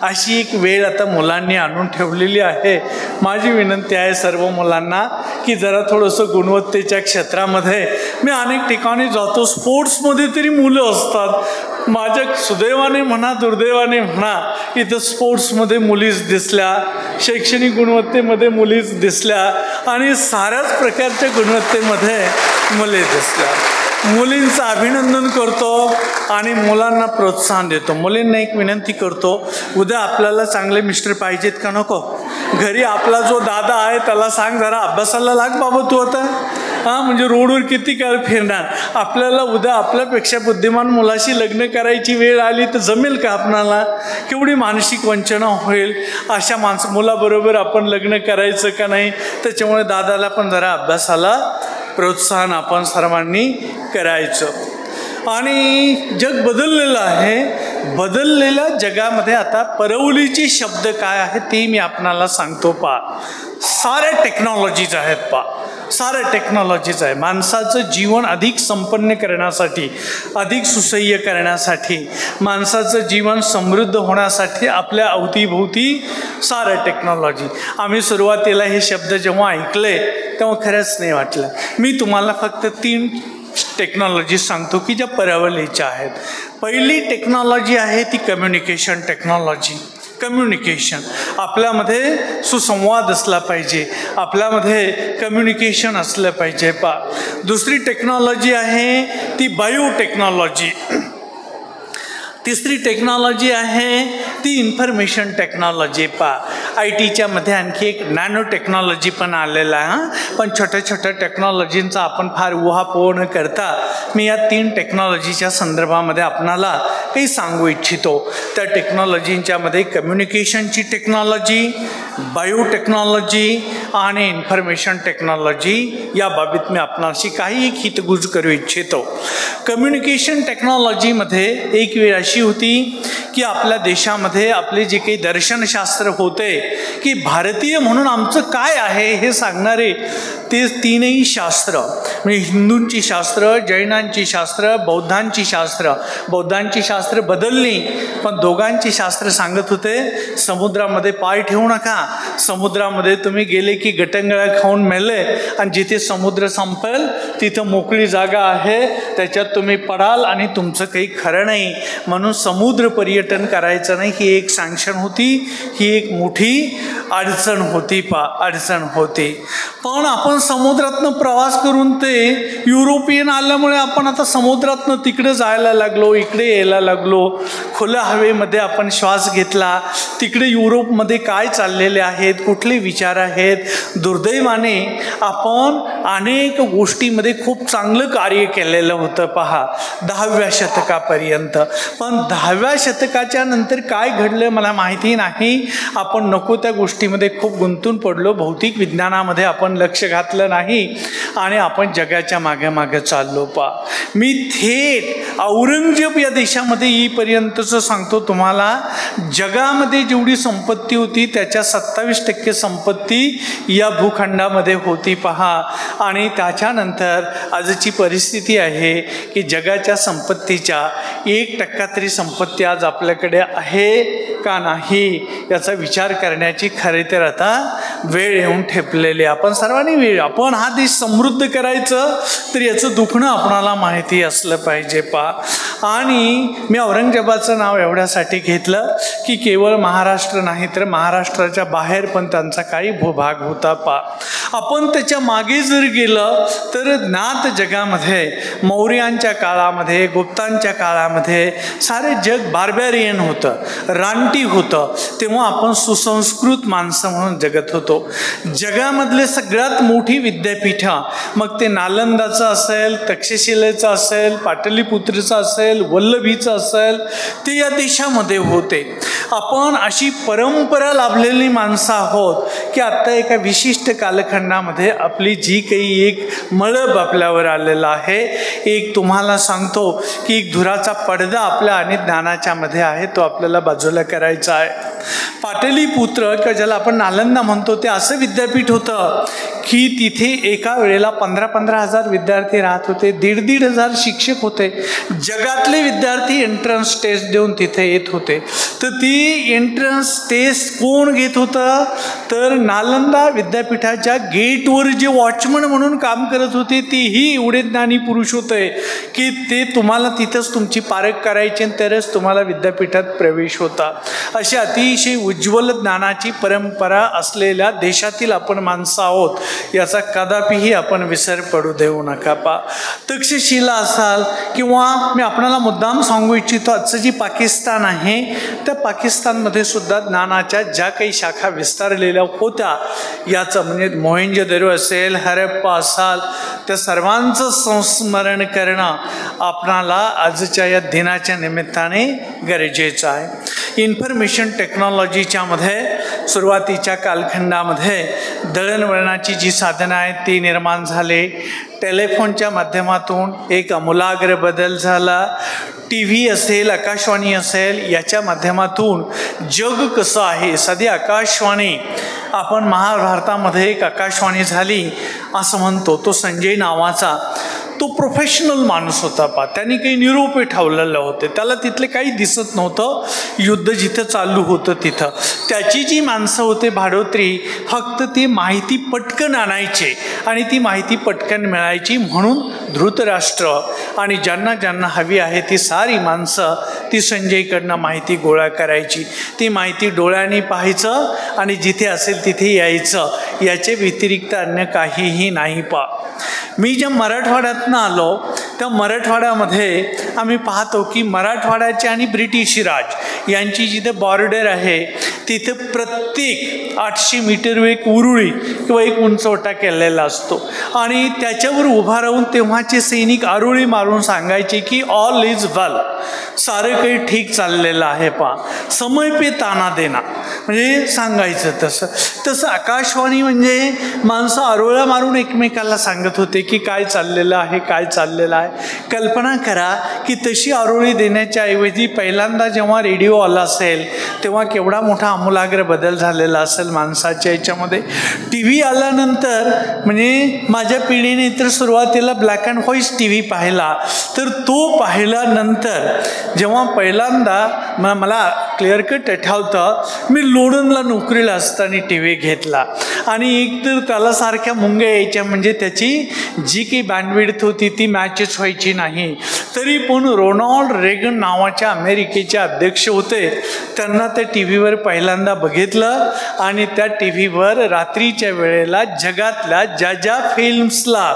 Speaker 2: अशी एक वेळ आता मुलांनी आणून ठेवलेली आहे. माझी विनंती आहे सर्व मुलांना की जरा थोडंसं गुणवत्तेच्या क्षेत्रामध्ये, मी अनेक ठिकाणी जातो, स्पोर्ट्समध्ये तरी मुलं असतात. माझ्या सुदैवाने म्हणा दुर्दैवाने म्हणा इथं स्पोर्ट्समध्ये मुलीच दिसल्या, शैक्षणिक गुणवत्तेमध्ये मुलीच दिसल्या आणि साऱ्याच प्रकारच्या गुणवत्तेमध्ये मुले दिसल्या. मुलींचं अभिनंदन करतो आणि मुलांना प्रोत्साहन देतो. मुलींना एक विनंती करतो, उद्या आपल्याला चांगले मिस्टर पाहिजेत का नको? घरी आपला जो दादा आहे त्याला सांग जरा अभ्यासाला लाग बाबा तू आता. म्हणजे रोडवर किती काळ फिरणार. आपल्याला उद्या आपल्यापेक्षा बुद्धिमान मुलाशी लग्न करायची वेळ आली तर जमेल का आपणाला? केवढी मानसिक वंचना होईल. अशा मुलाबरोबर आपण लग्न करायचं का नाही? त्याच्यामुळे दादाला पण जरा अभ्यासाला प्रोत्साहन आपण सर्वांनी करायचं. आणि जग बदललेलं आहे. बदललेल्या जगामध्ये आता परवलीचे शब्द काय आहे ते मी आपणाला सांगतो. साऱ्या टेक्नॉलॉजीज आहेत. साऱ्या टेक्नॉलॉजीज आहे. माणसाचं जीवन अधिक संपन्न करण्यासाठी, अधिक सुसह्य करण्यासाठी, माणसाचं जीवन समृद्ध होण्यासाठी आपल्या अवतीभोवती साऱ्या टेक्नॉलॉजी. आम्ही सुरुवातीला हे शब्द जेव्हा ऐकले तेव्हा खरंच नाही वाटलं. मी तुम्हाला फक्त 3 टेक्नॉलॉजी सांगतो की ज्या परवलीच्या आहेत. पहिली टेक्नॉलॉजी आहे ती कम्युनिकेशन टेक्नॉलॉजी. कम्युनिकेशन, आपल्यामध्ये सुसंवाद असला पाहिजे, आपल्यामध्ये कम्युनिकेशन असलं पाहिजे. दुसरी टेक्नॉलॉजी आहे ती बायोटेक्नॉलॉजी. तिसरी टेक्नॉलॉजी आहे ती इन्फॉर्मेशन टेक्नॉलॉजी. IT मध्ये आणखी एक नॅनो टेक्नॉलॉजी पण आलेला आहे. पण छोट्या टेक्नॉलॉजींचा आपण फार उहापोह न करता मी या 3 टेक्नॉलॉजीच्या संदर्भामध्ये आपणाला काही सांगू इच्छितो. त्या टेक्नॉलॉजींच्या मध्ये कम्युनिकेशनची टेक्नॉलॉजी, बायोटेक्नॉलॉजी आणि इन्फॉर्मेशन टेक्नॉलॉजी या बाबतीत मी आपणाशी काही एक हितगुज करू इच्छितो. कम्युनिकेशन टेक्नॉलॉजीमध्ये एक वेळ अशी होती की आपल्या देशामध्ये आपले जे काही दर्शनशास्त्र होते की भारतीय म्हणून आमचं काय आहे हे सांगणारे ते 3ही शास्त्र, म्हणजे हिंदूंची शास्त्र, जैनांची शास्त्र, बौद्धांची शास्त्र. बौद्धांची शास्त्र बदलली पण दोघांची शास्त्र सांगत होते समुद्रामध्ये पाय ठेवू नका. समुद्रामध्ये तुम्ही गेले की गटंगळा खाऊन मेले आणि जिथे समुद्र संपेल तिथं मोकळी जागा आहे, त्याच्यात तुम्ही पडाल आणि तुमचं काही खरं नाही. म्हणून समुद्र पर्यटन करायचं नाही ही एक सँक्शन होती. ही एक मोठी अडचण होती अडचण होती. पण आपण समुद्रातनं प्रवास करून ते युरोपियन आल्यामुळे आपण आता समुद्रातनं तिकडे जायला लागलो, इकडे यायला लागलो. खुल्या हवेमध्ये आपण श्वास घेतला. तिकडे युरोपमध्ये काय चाललेले आहेत, कुठले विचार आहेत. दुर्दैवाने आपण अनेक गोष्टीमध्ये खूप चांगलं कार्य केलेलं होतं 10व्या शतकापर्यंत. पण 10व्या शतकाच्या नंतर काय घडलं मला माहिती नाही. आपण नको त्या गोष्टीमध्ये खूप गुंतून पडलो. भौतिक विज्ञानामध्ये आपण लक्ष घातलं नाही आणि आपण जगाच्या मागे मागे चाललो. मी थेट औरंगजेब या देशामध्ये येईपर्यंतचं सांगतो तुम्हाला. जगामध्ये जेवढी संपत्ती होती त्याच्या 27% संपत्ती या भूखंडामध्ये होती आणि त्याच्यानंतर आजची परिस्थिती आहे की जगाच्या संपत्तीच्या 1% तरी संपत्ती आज आपल्याकडे आहे का नाही याचा विचार करण्याची खरे तर आता वेळ येऊन ठेपलेली. आपण सर्वांनी आपण हा देश समृद्ध करायचं तर याचं दुखणं आपणाला माहिती असलं पाहिजे आणि मी औरंगजेबाचं नाव एवढ्यासाठी घेतलं की केवळ महाराष्ट्र नाही तर महाराष्ट्राच्या बाहेर पण त्यांचा काही भूभाग होता आपण त्याच्या मागे जर गेलं तर ज्ञात जगामध्ये मौर्यांच्या काळामध्ये, गुप्तांच्या काळामध्ये सारे जग बार्बेरियन होतं, रानटी होतं. तेव्हा आपण सुसंस्कृत माणसं म्हणून जगत होतो. जगामधले सगळ्यात मोठी विद्यापीठं मग ते नालंदाचं असेल, तक्षशिलेचं असेल, पाटलीपुत्रचं असेल, वल्लभीचं असेल, ते या देशामध्ये होते. आपण अशी परंपरा लाभलेली माणसं आहोत की आत्ता एका विशिष्ट कालखंडामध्ये आपली जी काही एक मळब आपल्यावर आलेला आहे. एक तुम्हाला सांगतो की एक धुराचा पडदा आपल्या आणि ज्ञानाच्या मध्ये आहे, तो आपल्याला बाजूला करायचा आहे. पाटलीपुत्र किंवा ज्याला आपण नालंदा म्हणतो ते असं विद्यापीठ होतं की तिथे एका वेळेला 15-15 हजार विद्यार्थी राहत होते. 1,500 हजार शिक्षक होते. जगातले विद्यार्थी एंट्रन्स टेस्ट देऊन तिथे येत होते. तर ती एंट्रन्स टेस्ट कोण घेत होतं तर नालंदा विद्यापीठाच्या गेटवर जे वॉचमन म्हणून काम करत होते तेही एवढे ज्ञानी पुरुष होते की ते तुम्हाला तिथंच तुमची पारख करायची आणि तरच तुम्हाला विद्यापीठात प्रवेश होता. अशी अतिशय उज्ज्वल ज्ञानाची परंपरा असलेल्या देशातील आपण माणसं आहोत याचा कदापिही आपण विसर पडू देऊ नका. तक्षशिला असाल किंवा मी आपल्याला मुद्दाम सांगू इच्छितो आजचं जी पाकिस्तान आहे त्या पाकिस्तानमध्ये सुद्धा ज्ञानाच्या ज्या काही शाखा विस्तारलेल्या होत्या याचं म्हणजे मोहेंजोदरो असेल, हरप्पा असाल, त्या सर्वांचं संस्मरण करणं आपणाला आजच्या या दिनाच्या निमित्ताने गरजेचं आहे. इन्फॉर्मेशन टेक्नॉलॉजीच्या मध्ये सुरुवातीच्या कालखंडामध्ये दळणवळणाची जी साधनं आहेत ती निर्माण झाले. टेलिफोनच्या माध्यमातून एक आमूलाग्र बदल झाला. TV असेल, आकाशवाणी असेल, याच्या माध्यमातून जग कसं आहे. साधी आकाशवाणी आपण महाभारतामध्ये एक आकाशवाणी झाली असं म्हणतो. तो संजय नावाचा तो प्रोफेशनल माणूस होता त्यांनी काही निरोपे ठेवलेले होते. त्याला तिथले काही दिसत नव्हतं. युद्ध जिथं चालू होतं तिथं त्याची जी माणसं होते भाडोत्री फक्त ती माहिती पटकन आणायचे आणि ती माहिती पटकन मिळायची म्हणून धृतराष्ट्र आणि ज्यांना ज्यांना हवी आहे ती सारी माणसं ती संजयकडनं माहिती गोळा करायची. ती माहिती डोळ्यांनी पाहायचं आणि जिथे असेल तिथे यायचं. याचे व्यतिरिक्त अन्य काहीही नाही. मी ज्या मराठवाड्यातनं आलो त्या मराठवाड्यामध्ये आम्ही पाहतो की मराठवाड्याचे आणि ब्रिटिश राज यांची जिथे बॉर्डर आहे तिथे प्रत्येक 800 मीटर एक उरुळी किंवा एक उंचवटा केलेला असतो आणि त्याच्यावर उभा राहून तेव्हाचे सैनिक आरोळी मारून सांगायचे की ऑल इज वेल, सारं काही ठीक चाललेलं आहे. समय पे ताना देना म्हणजे सांगायचं. तसं आकाशवाणी म्हणजे माणसं आरोळ्या मारून एकमेकाला सांगत होते की काय चाललेलं आहे, काय चाललेलं आहे. कल्पना करा की तशी आरोळी देण्याच्या ऐवजी पहिल्यांदा जेव्हा रेडिओ आला असेल तेव्हा केवढा मोठा आमूलाग्र बदल झालेला असेल माणसाच्या याच्यामध्ये. TV आल्यानंतर म्हणजे माझ्या पिढीने तर सुरुवातीला ब्लॅक अँड व्हाईट TV पाहिला. तर तो पाहिल्यानंतर जेव्हा पहिल्यांदा मला क्लिअर कट आठवतं मी लोणंदला नोकरीला असताना TV घेतला आणि एकतर त्याला सारख्या मुंग्या यायच्या, म्हणजे त्याची जी काही बँडविड्थ होती ती मॅचच व्हायची नाही. तरी पण रोनाल्ड रेगन नावाच्या अमेरिकेचे अध्यक्ष होते, त्यांना त्या टी व्हीवर पहिल्यांदा बघितलं आणि त्या टी व्हीवर रात्रीच्या वेळेला जगातल्या ज्या फिल्म्सला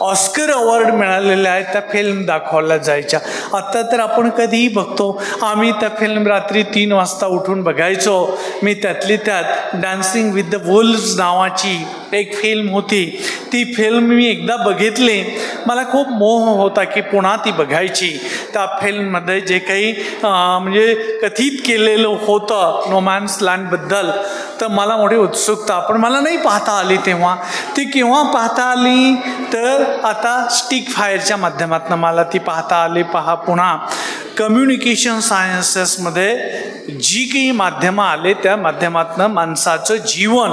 Speaker 2: ऑस्कर अवॉर्ड मिळालेले आहेत त्या फिल्म दाखवल्या जायच्या. आत्ता तर आपण कधीही बघतो. आम्ही त्या फिल्म रात्री 3 वाजता उठून बघायचो. मी त्यातली त्यात डान्सिंग विथ द वुल्व्स नावाची एक फिल्म होती, ती फिल्म मी एकदा बघितली. मला खूप मोह होता की पुन्हा ती बघायची. त्या फिल्ममध्ये जे काही म्हणजे कथित केलेलं होतं नोमॅन्स लँडबद्दल, तर मला मोठी उत्सुकता, पण मला नाही पाहता आली तेव्हा. ती केव्हा पाहता आली तर आता स्टिक फायरच्या माध्यमातून मला ती पाहता आली. पहा पुन्हा कम्युनिकेशन सायन्सेसमध्ये जी काही माध्यमं आले त्या माध्यमातून माणसाचं जीवन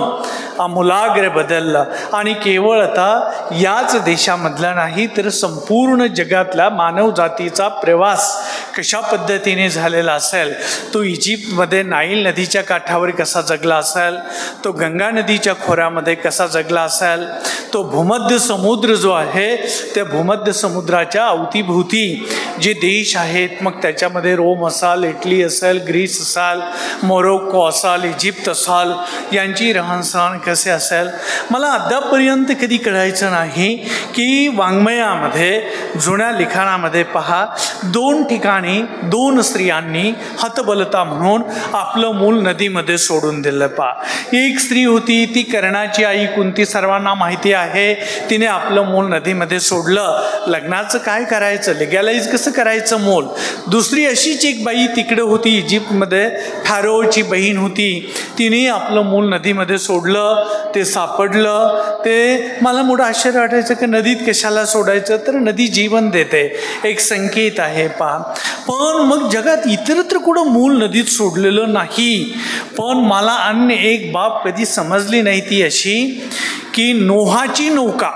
Speaker 2: आमूलाग्र बदललं. आणि केवळ आता याच देशामधला नाही तर संपूर्ण जगातल्या मानवजातीचा प्रवास कशा पद्धतीने झालेला असेल, तो इजिप्तमध्ये नाईल नदीच्या काठावर कसा जगला असेल, तो गंगा नदीच्या खोऱ्यामध्ये कसा जगला असेल, तो भूमध्य समुद्र जो आहे त्या भूमध्य समुद्राच्या अवतीभोवती जे देश आहेत, मग त्याच्यामध्ये रोम असाल, इटली असेल, ग्रीस असाल, मोरोक्को असाल, इजिप्त असाल, यांची रहनसहन कसे असेल, मला अद्यापपर्यंत कधी कळायचं नाही की वाङ्मयामध्ये जुन्या लिखाणामध्ये पहा 2 ठिकाणी 2 स्त्रियांनी हतबलता म्हणून आपलं मूल नदीमध्ये सोडून दिलं. पहा, एक स्त्री होती ती कर्णाची आई कुंती, सर्वांना माहिती आहे, तिने आपलं मूल नदीमध्ये सोडलं. लग्नाचं काय करायचं, लिगॅलाइज कसं करायचं मूल. दुसरी अशीच एक बाई तिकडे होती इजिप्तमध्ये, फॅरोची बहीण होती, तिने आपलं मूल नदीमध्ये सोडलं, ते सापडलं. ते मला मोठं आश्चर्य वाटायचं की नदीत कशाला सोडायचं, तर नदी जीवन देते, एक संकेत आहे. पहा, पण मग जगात इतरत्र कुठं मूल नदीत सोडलेलं नाही. पण मला अन्य एक बाब कधी समजली नाही, ती अशी की नोहाची नौका,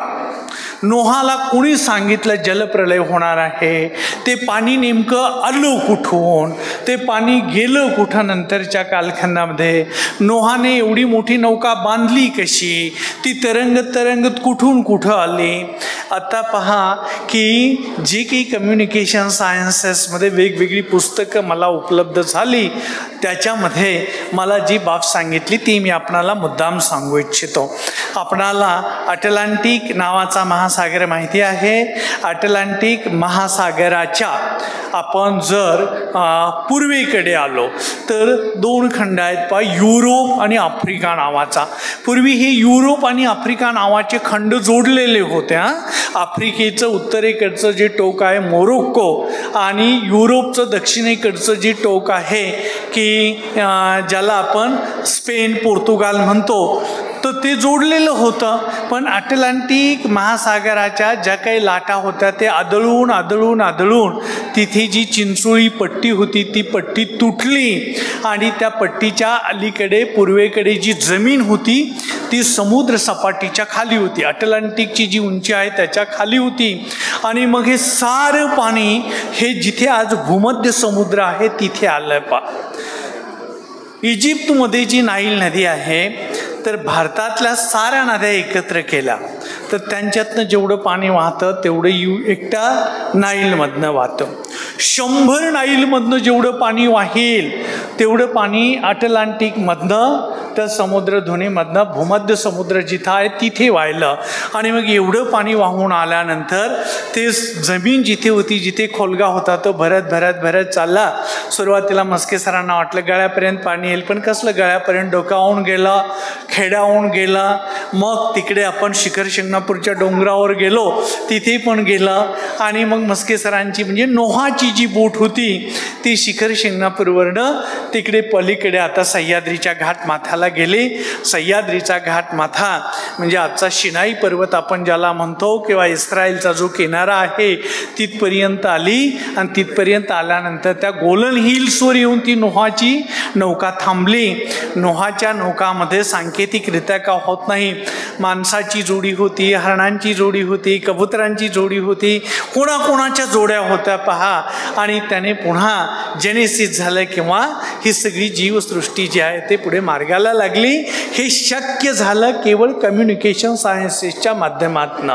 Speaker 2: नोहाला कोणी सांगितलं जलप्रलय होणार आहे, ते पाणी नेमकं आलं कुठून, ते पाणी गेलं कुठं नंतरच्या कालखंडामध्ये, नोहाने एवढी मोठी नौका बांधली कशी, ती तरंगत तरंगत कुठून कुठं आली. आता पहा की जे काही कम्युनिकेशन सायन्सेसमध्ये वेगवेगळी पुस्तकं मला उपलब्ध झाली, त्याच्यामध्ये मला जी बाब सांगितली ती मी आपणाला मुद्दाम सांगू इच्छितो. आपणाला अटलांटिक नावाचा महासागर माहिती आहे. अटलांटिक महासागराच्या आपण जर पूर्वेकडे आलो तर 2 खंड आहेत पहा, युरोप आणि आफ्रिका नावाचा. पूर्वी हे युरोप आणि आफ्रिका नावाचे खंड जोडलेले होते. आफ्रिकेचं उत्तरेकडचं जे टोक आहे मोरोक्को आणि युरोपचं दक्षिणेकडचं जे टोक आहे की ज्याला आपण स्पेन पोर्तुगाल म्हणतो, तर ते जोडलेलं होतं. पण अटलांटिक महासागराच्या ज्या काही लाटा होत्या ते आदळून आदळून आदळून तिथे जी चिंचोळी पट्टी होती ती पट्टी तुटली आणि त्या पट्टीच्या अलीकडे पूर्वेकडे जी जमीन होती ती समुद्र सपाटीच्या खाली होती. अटलांटिकची जी उंची आहे त्याच्या खाली होती. आणि मग हे सारं पाणी हे जिथे आज भूमध्य समुद्र आहे तिथे आलं. पा इजिप्तमध्ये जी नाईल नदी आहे तर भारतातल्या साऱ्या नद्या एकत्र केल्या तर त्यांच्यातनं जेवढं पाणी वाहतं तेवढं एकटा नाईलमधनं वाहतं. 100 नाईलमधनं जेवढं पाणी वाहेल तेवढं पाणी अटलांटिकमधनं त्या समुद्रधुनीमधनं भूमध्य समुद्र जिथं आहे तिथे वाहिलं. आणि मग एवढं पाणी वाहून आल्यानंतर ते जमीन जिथे होती, जिथे खोलगा होता, तो भरत भरत भरत चालला. सुरुवातीला मस्के सरांना वाटलं गळ्यापर्यंत पाणी येईल, पण कसलं गळ्यापर्यंत, डोकावून गेलं, खेड्याहून गेलं. मग तिकडे आपण शिखर शिंगणापूरच्या डोंगरावर गेलो, तिथे पण गेलं. आणि मग मस्के सरांची म्हणजे नोहाची जी बोट होती ती शिखर शिंगणापूरवरनं तिकडे पलीकडे आता सह्याद्रीच्या घाट माथ्याला गेली. सह्याद्रीचा घाट माथा म्हणजे आजचा शिनाई पर्वत आपण ज्याला म्हणतो किंवा इस्रायलचा जो किनारा आहे तिथपर्यंत आली. आणि तिथपर्यंत आल्यानंतर त्या गोलन हिल्सवर येऊन ती नोहाची नौका थांबली. नोहाच्या नौकामध्ये सांकेतिकरित्या का होत नाही, माणसाची जोडी होती, हरणांची जोडी होती, कबुतरांची जोडी होती, कोणाकोणाच्या जोड्या होत्या पहा. आणि त्याने पुन्हा जेनेसिस झालं किंवा ही सगळी जीवसृष्टी जी आहे ते पुढे मार्गाला लागली. हे शक्य झालं केवळ कम्युनिकेशन सायन्सेसच्या माध्यमातून.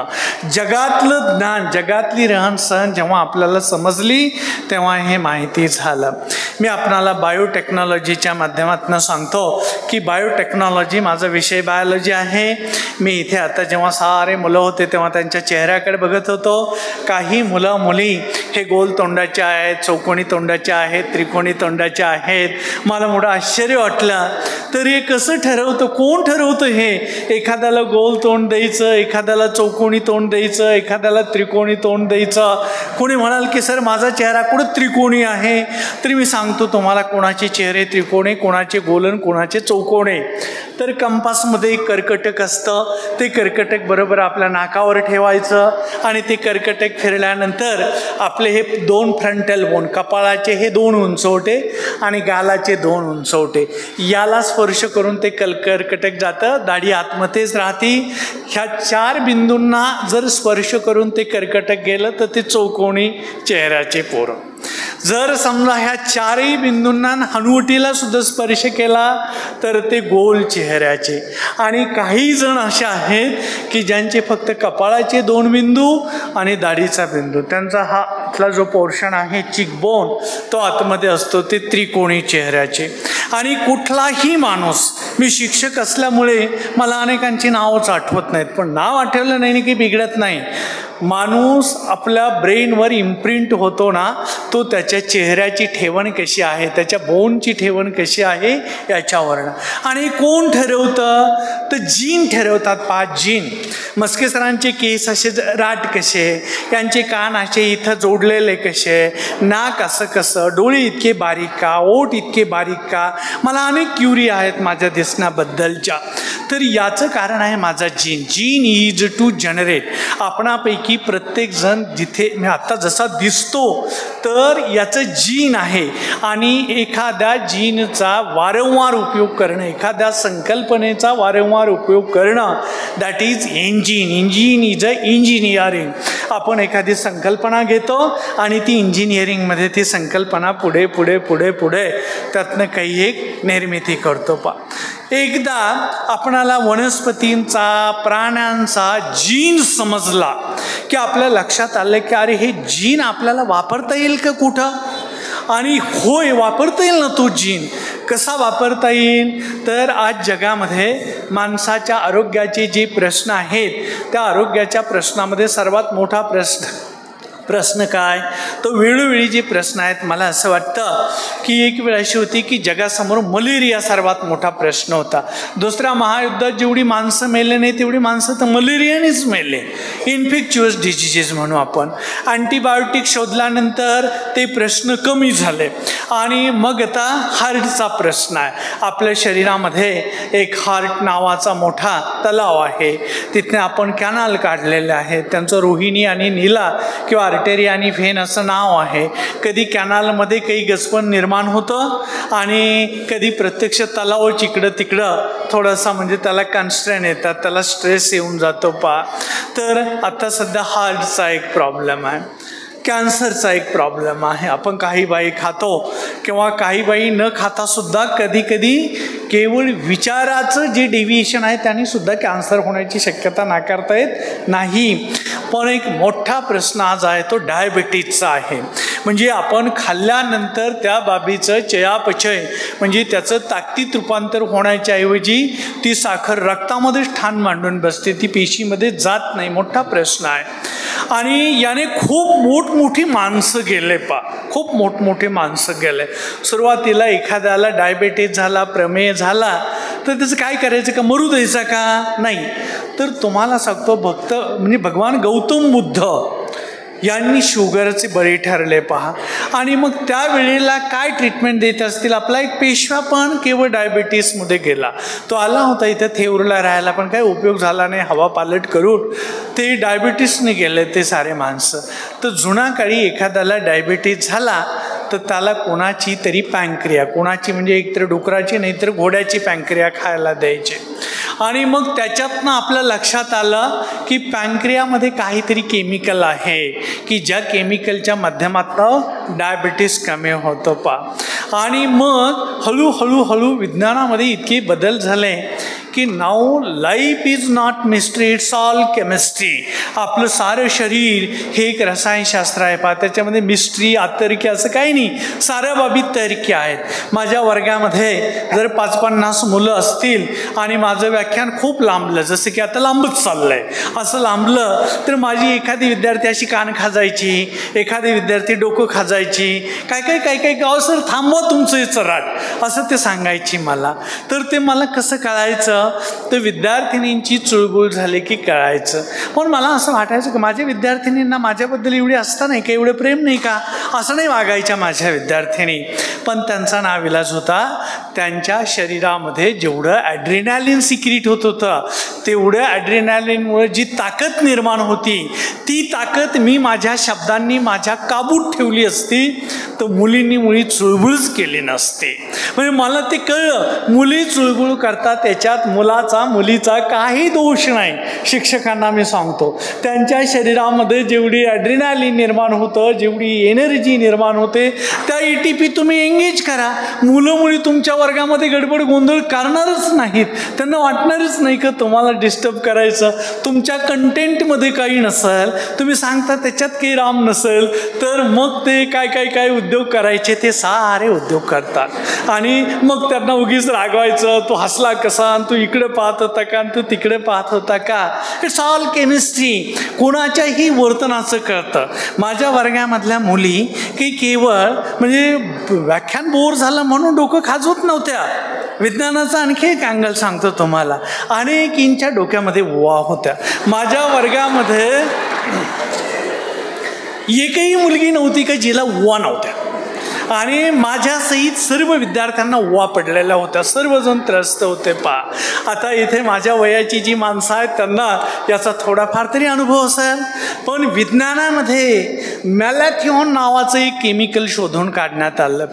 Speaker 2: जगातलं ज्ञान, जगातली रहनसहन जेव्हा आपल्याला समजली तेव्हा हे माहिती झालं. मी आपणाला बायोटेक्नॉलॉजीच्या माध्यमातून सांगतो की बायोटेक्नॉलॉजी माझा विषय बायोलॉजी आहे. मी इथे आता जेव्हा सारे मुलं होते तेव्हा त्यांच्या चेहऱ्याकडे बघत होतो. काही मुलं मुली हे गोल तोंडाच्या आहेत, चौकोनी तोंडाच्या आहेत, त्रिकोणी तोंडाच्या आहेत. मला मोठं आश्चर्य वाटलं. तर हे कसं ठरवतं, कोण ठरवतं हे? एखाद्याला गोल तोंड द्यायचं, एखाद्याला चौकोनी तोंड द्यायचं, एखाद्याला त्रिकोणी तोंड द्यायचं. कोणी म्हणाल की सर माझा चेहरा कुठं त्रिकोणी आहे? तरी मी सांगतो तुम्हाला कोणाचे चेहरे त्रिकोणी, कोणाचे गोलन, कोणाचे चौकोणी. तर कंपासमध्ये एक कर्कटक असतं. ते कर्कटक बरोबर आपल्या नाकावर ठेवायचं आणि ते कर्कटक फिरल्यानंतर आपले हे 2 फ्रंटल बोन, कपाळाचे हे 2 उंचवटे आणि गालाचे 2 उंचवटे, याला स्पर्श करून ते कर्कटक जातं. दाढी आतमध्येच राहते. ह्या 4 बिंदूंना जर स्पर्श करून ते कर्कटक गेलं तर ते चौकोनी चेहऱ्याचे पोरं. जर समजा ह्या 4ही बिंदूंना हनुवटीला सुद्धा स्पर्श केला तर ते गोल चेहऱ्याचे. आणि काही जण असे आहेत की ज्यांचे फक्त कपाळाचे 2 बिंदू आणि दाढीचा बिंदू, त्यांचा हा इथला जो पोर्शन आहे चिकबोन तो आतमध्ये असतो, ते त्रिकोणी चेहऱ्याचे. आणि कुठलाही माणूस, मी शिक्षक असल्यामुळे मला अनेकांची नावच आठवत नाहीत, पण नाव आठवलं नाही की बिघडत नाही. माणूस आपल्या ब्रेनवर इम्प्रिंट होतो ना, तो त्याच्या चेहऱ्याची ठेवण कशी आहे, त्याच्या बोनची ठेवण कशी आहे याच्यावरनं. आणि कोण ठरवतं? तर जीन ठरवतात. 5 जीन. मस्के सरांचे केस असे राट कसे, यांचे कान असे इथं जोडलेले कसे, नाक असं कसं, डोळे इतके बारीक का, ओठ इतके बारीक का, मला अनेक क्युरी आहेत माझ्या दिसण्याबद्दलच्या. तर याचं कारण आहे माझा gene. Gene is to generate. आपणापैकी प्रत्येकजण जिथे मी आत्ता जसा दिसतो तर याचं जीन आहे. आणि एखाद्या जीनचा वारंवार उपयोग करणं, एखाद्या संकल्पनेचा वारंवार उपयोग करणं, that is engine. Engine is a engineering. आपण एखादी संकल्पना घेतो आणि ती इंजिनिअरिंगमध्ये ती संकल्पना पुढे पुढे पुढे पुढे त्यातनं काही एक निर्मिती करतो. एकदा आपणाला वनस्पतींचा, प्राण्यांचा जीन समजला की आपल्या लक्षात आलं की अरे हे जीन आपल्याला वापरता येईल का कुठं? आणि होय, वापरता येईल ना तो जीन. कसा वापरता येईल? तर आज जगामध्ये माणसाच्या आरोग्याचे जे प्रश्न आहेत त्या आरोग्याच्या प्रश्नामध्ये सर्वात मोठा प्रश्न काय? तो वेळोवेळी जे प्रश्न आहेत, मला असं वाटतं की एक वेळ अशी होती की जगासमोर मलेरिया सर्वात मोठा प्रश्न होता. दुसऱ्या महायुद्धात जेवढी माणसं मेले नाही तेवढी माणसं तर मलेरियानेच मेले. इन्फेक्च्युअस डिजीजेस म्हणू आपण. अँटीबायोटिक शोधल्यानंतर ते प्रश्न कमी झाले. आणि मग आता हार्टचा प्रश्न आहे. आपल्या शरीरामध्ये एक हार्ट नावाचा मोठा तलाव आहे. तिथे आपण कॅनाल काढलेले आहेत. त्यांचं रोहिणी आणि नीला किंवा आर्टेरी आणि व्हेन असं नाव आहे. कधी कॅनालमध्ये काही गचपण निर्माण होतं आणि कधी प्रत्यक्ष तलाव इकडं तिकडं थोडासा म्हणजे त्याला कन्स्ट्रेन येतात, त्याला स्ट्रेस येऊन जातो तर आता सध्या हार्टचा एक प्रॉब्लेम आहे, कॅन्सरचा एक प्रॉब्लेम आहे. आपण काही बाई खातो किंवा काही बाई न खाता सुद्धा कधी कधी केवळ विचाराचं जे डेव्हिएशन आहे त्याने सुद्धा कॅन्सर होण्याची शक्यता नाकारता येत नाही. पण एक मोठा प्रश्न आज आहे तो डायबिटीजचा आहे. म्हणजे आपण खाल्ल्यानंतर त्या बाबीचं चयापचय म्हणजे त्याचं ताकदीत रूपांतर होण्याच्या ऐवजी ती साखर रक्तामध्येच ठाण मांडून बसते, ती पेशीमध्ये जात नाही. मोठा प्रश्न आहे. आणि याने खूप मोठमोठी माणसं गेले खूप मोठमोठे माणसं गेले. सुरुवातीला एखाद्याला डायबिटीज झाला, प्रमेय झाला तर त्याचं काय करायचं का? मरू द्यायचा का? नाही. तर तुम्हाला सांगतो म्हणजे भगवान गौतम बुद्ध यांनी शुगरचे बळी ठरले आणि मग त्यावेळेला काय ट्रीटमेंट देत असतील? आपला एक पेशवा पण केवळ डायबिटीसमध्ये गेला. तो आला होता इथं थेऊरला राहायला, पण काही उपयोग झाला नाही. हवा पालट करून ते डायबिटीसने गेले ते सारे माणसं. तर जुना काळी एखाद्याला डायबिटीस झाला तर त्याला कोणाची तरी पॅनक्रिया, कोणाची म्हणजे एकतर डुकराची नाहीतर घोड्याची पॅनक्रिया खायला द्यायचे. आणि मग त्याच्यातनं आपल्या लक्षात आलं की पॅनक्रियामध्ये काहीतरी केमिकल आहे की ज्या केमिकलच्या माध्यमातून डायबिटीस कमी होतो आणि मग हळूहळू विज्ञानामध्ये इतके बदल झाले की now life is not mystery, it's all chemistry. आपलं सारं शरीर हे एक रसायनशास्त्र आहे त्याच्यामध्ये मिस्ट्री अतर्क्य असं काही नाही, साऱ्या बाबी तर्क्य आहेत. माझ्या वर्गामध्ये जर 50-50 मुलं असतील आणि माझं व्याख्यान खूप लांबलं, जसं की आता लांबच चाललंय, असं लांबलं तर माझी एखादी विद्यार्थी अशी कान खाजायची, एखादी विद्यार्थी डोकं खाजायची, काय गाव सर थांबवा तुमचं चराट असं ते सांगायची मला. तर ते मला कसं कळायचं, तर विद्यार्थिनींची चुळबुळ झाली की कळायचं. पण मला असं वाटायचं की माझ्या विद्यार्थिनींना माझ्याबद्दल एवढी असता नाही का, एवढं प्रेम नाही का, असं नाही वागायच्या माझ्या विद्यार्थिनी. पण त्यांचा नाविलाज होता, त्यांच्या शरीरामध्ये जेवढं ॲड्रिनॅलिन सिक्रीट होत होतं तेवढं ॲड्रिनॅलिनमुळे जी ताकद निर्माण होती ती ताकद मी माझ्या शब्दांनी माझ्या काबूत ठेवली असती तर मुलींनी मुळी चुळबुळच केली नसते. म्हणजे मला ते कळलं, मुली चुळबुळ करतात त्याच्यात मुलीचा काही दोष नाही. शिक्षकांना मी सांगतो, त्यांच्या शरीरामध्ये जेवढी ॲड्रिनॅलिन निर्माण होतं, जेवढी एनर्जी निर्माण होते, त्या ATP तुम्ही एंगेज करा. मुली तुमच्या वर्गामध्ये गडबड गोंधळ करणारच नाहीत, त्यांना वाटणारच नाही का तुम्हाला डिस्टर्ब करायचं. तुमच्या कंटेंटमध्ये काही नसेल, तुम्ही सांगता त्याच्यात काही राम नसेल, तर मग ते काय उद्योग करायचे ते सारे उद्योग करतात. आणि मग त्यांना उगीच रागवायचं, तो हसला कसा, तू इकडे पाहत होता का, तू तिकडे पाहत होता का. It's all chemistry. कोणाच्याही वर्तनाचं कळतं. माझ्या वर्गामधल्या मुली की केवळ म्हणजे व्याख्यान बोर झालं म्हणून डोकं खाजवत नव्हत्या. विज्ञानाचा आणखी एक अँगल सांगतो तुम्हाला, अनेकींच्या डोक्यामध्ये वा होत्या. माझ्या वर्गामध्ये एकही मुलगी नव्हती का जिला वा नव्हत्या. आणि माझ्यासहित सर्व विद्यार्थ्यांना वा पडलेल्या होत्या, सर्वजण त्रस्त होते. आता इथे माझ्या वयाची जी माणसं आहेत त्यांना याचा थोडाफार तरी अनुभव असेल. पण विज्ञानामध्ये मॅलॅथिऑन नावाचं एक केमिकल शोधून काढण्यात आलं.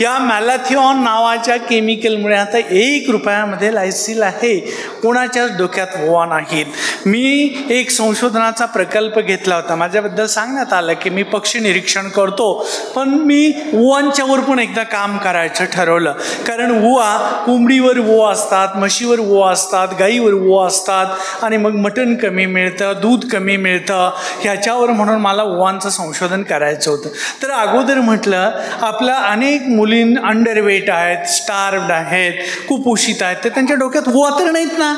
Speaker 2: या मॅलॅथिऑन नावाच्या केमिकलमुळे आता 1 रुपयामध्ये लायसिल आहे, कोणाच्याच डोक्यात वा नाहीत. मी एक संशोधनाचा प्रकल्प घेतला होता, माझ्याबद्दल सांगण्यात आलं की मी पक्षी निरीक्षण करतो, पण मी उवांच्यावर पण एकदा काम करायचं ठरवलं. कारण उवा, कोंबडीवर उवा असतात, म्हशीवर उवा असतात, गाईवर उवा असतात आणि मग मटण कमी मिळतं, दूध कमी मिळतं, ह्याच्यावर म्हणून मला उवांचं संशोधन करायचं होतं. तर अगोदर म्हटलं आपल्या अनेक मुलीं अंडरवेट आहेत, स्टार्व्ड आहेत, कुपोषित आहेत, तर त्यांच्या डोक्यात उवा तर नाहीत ना.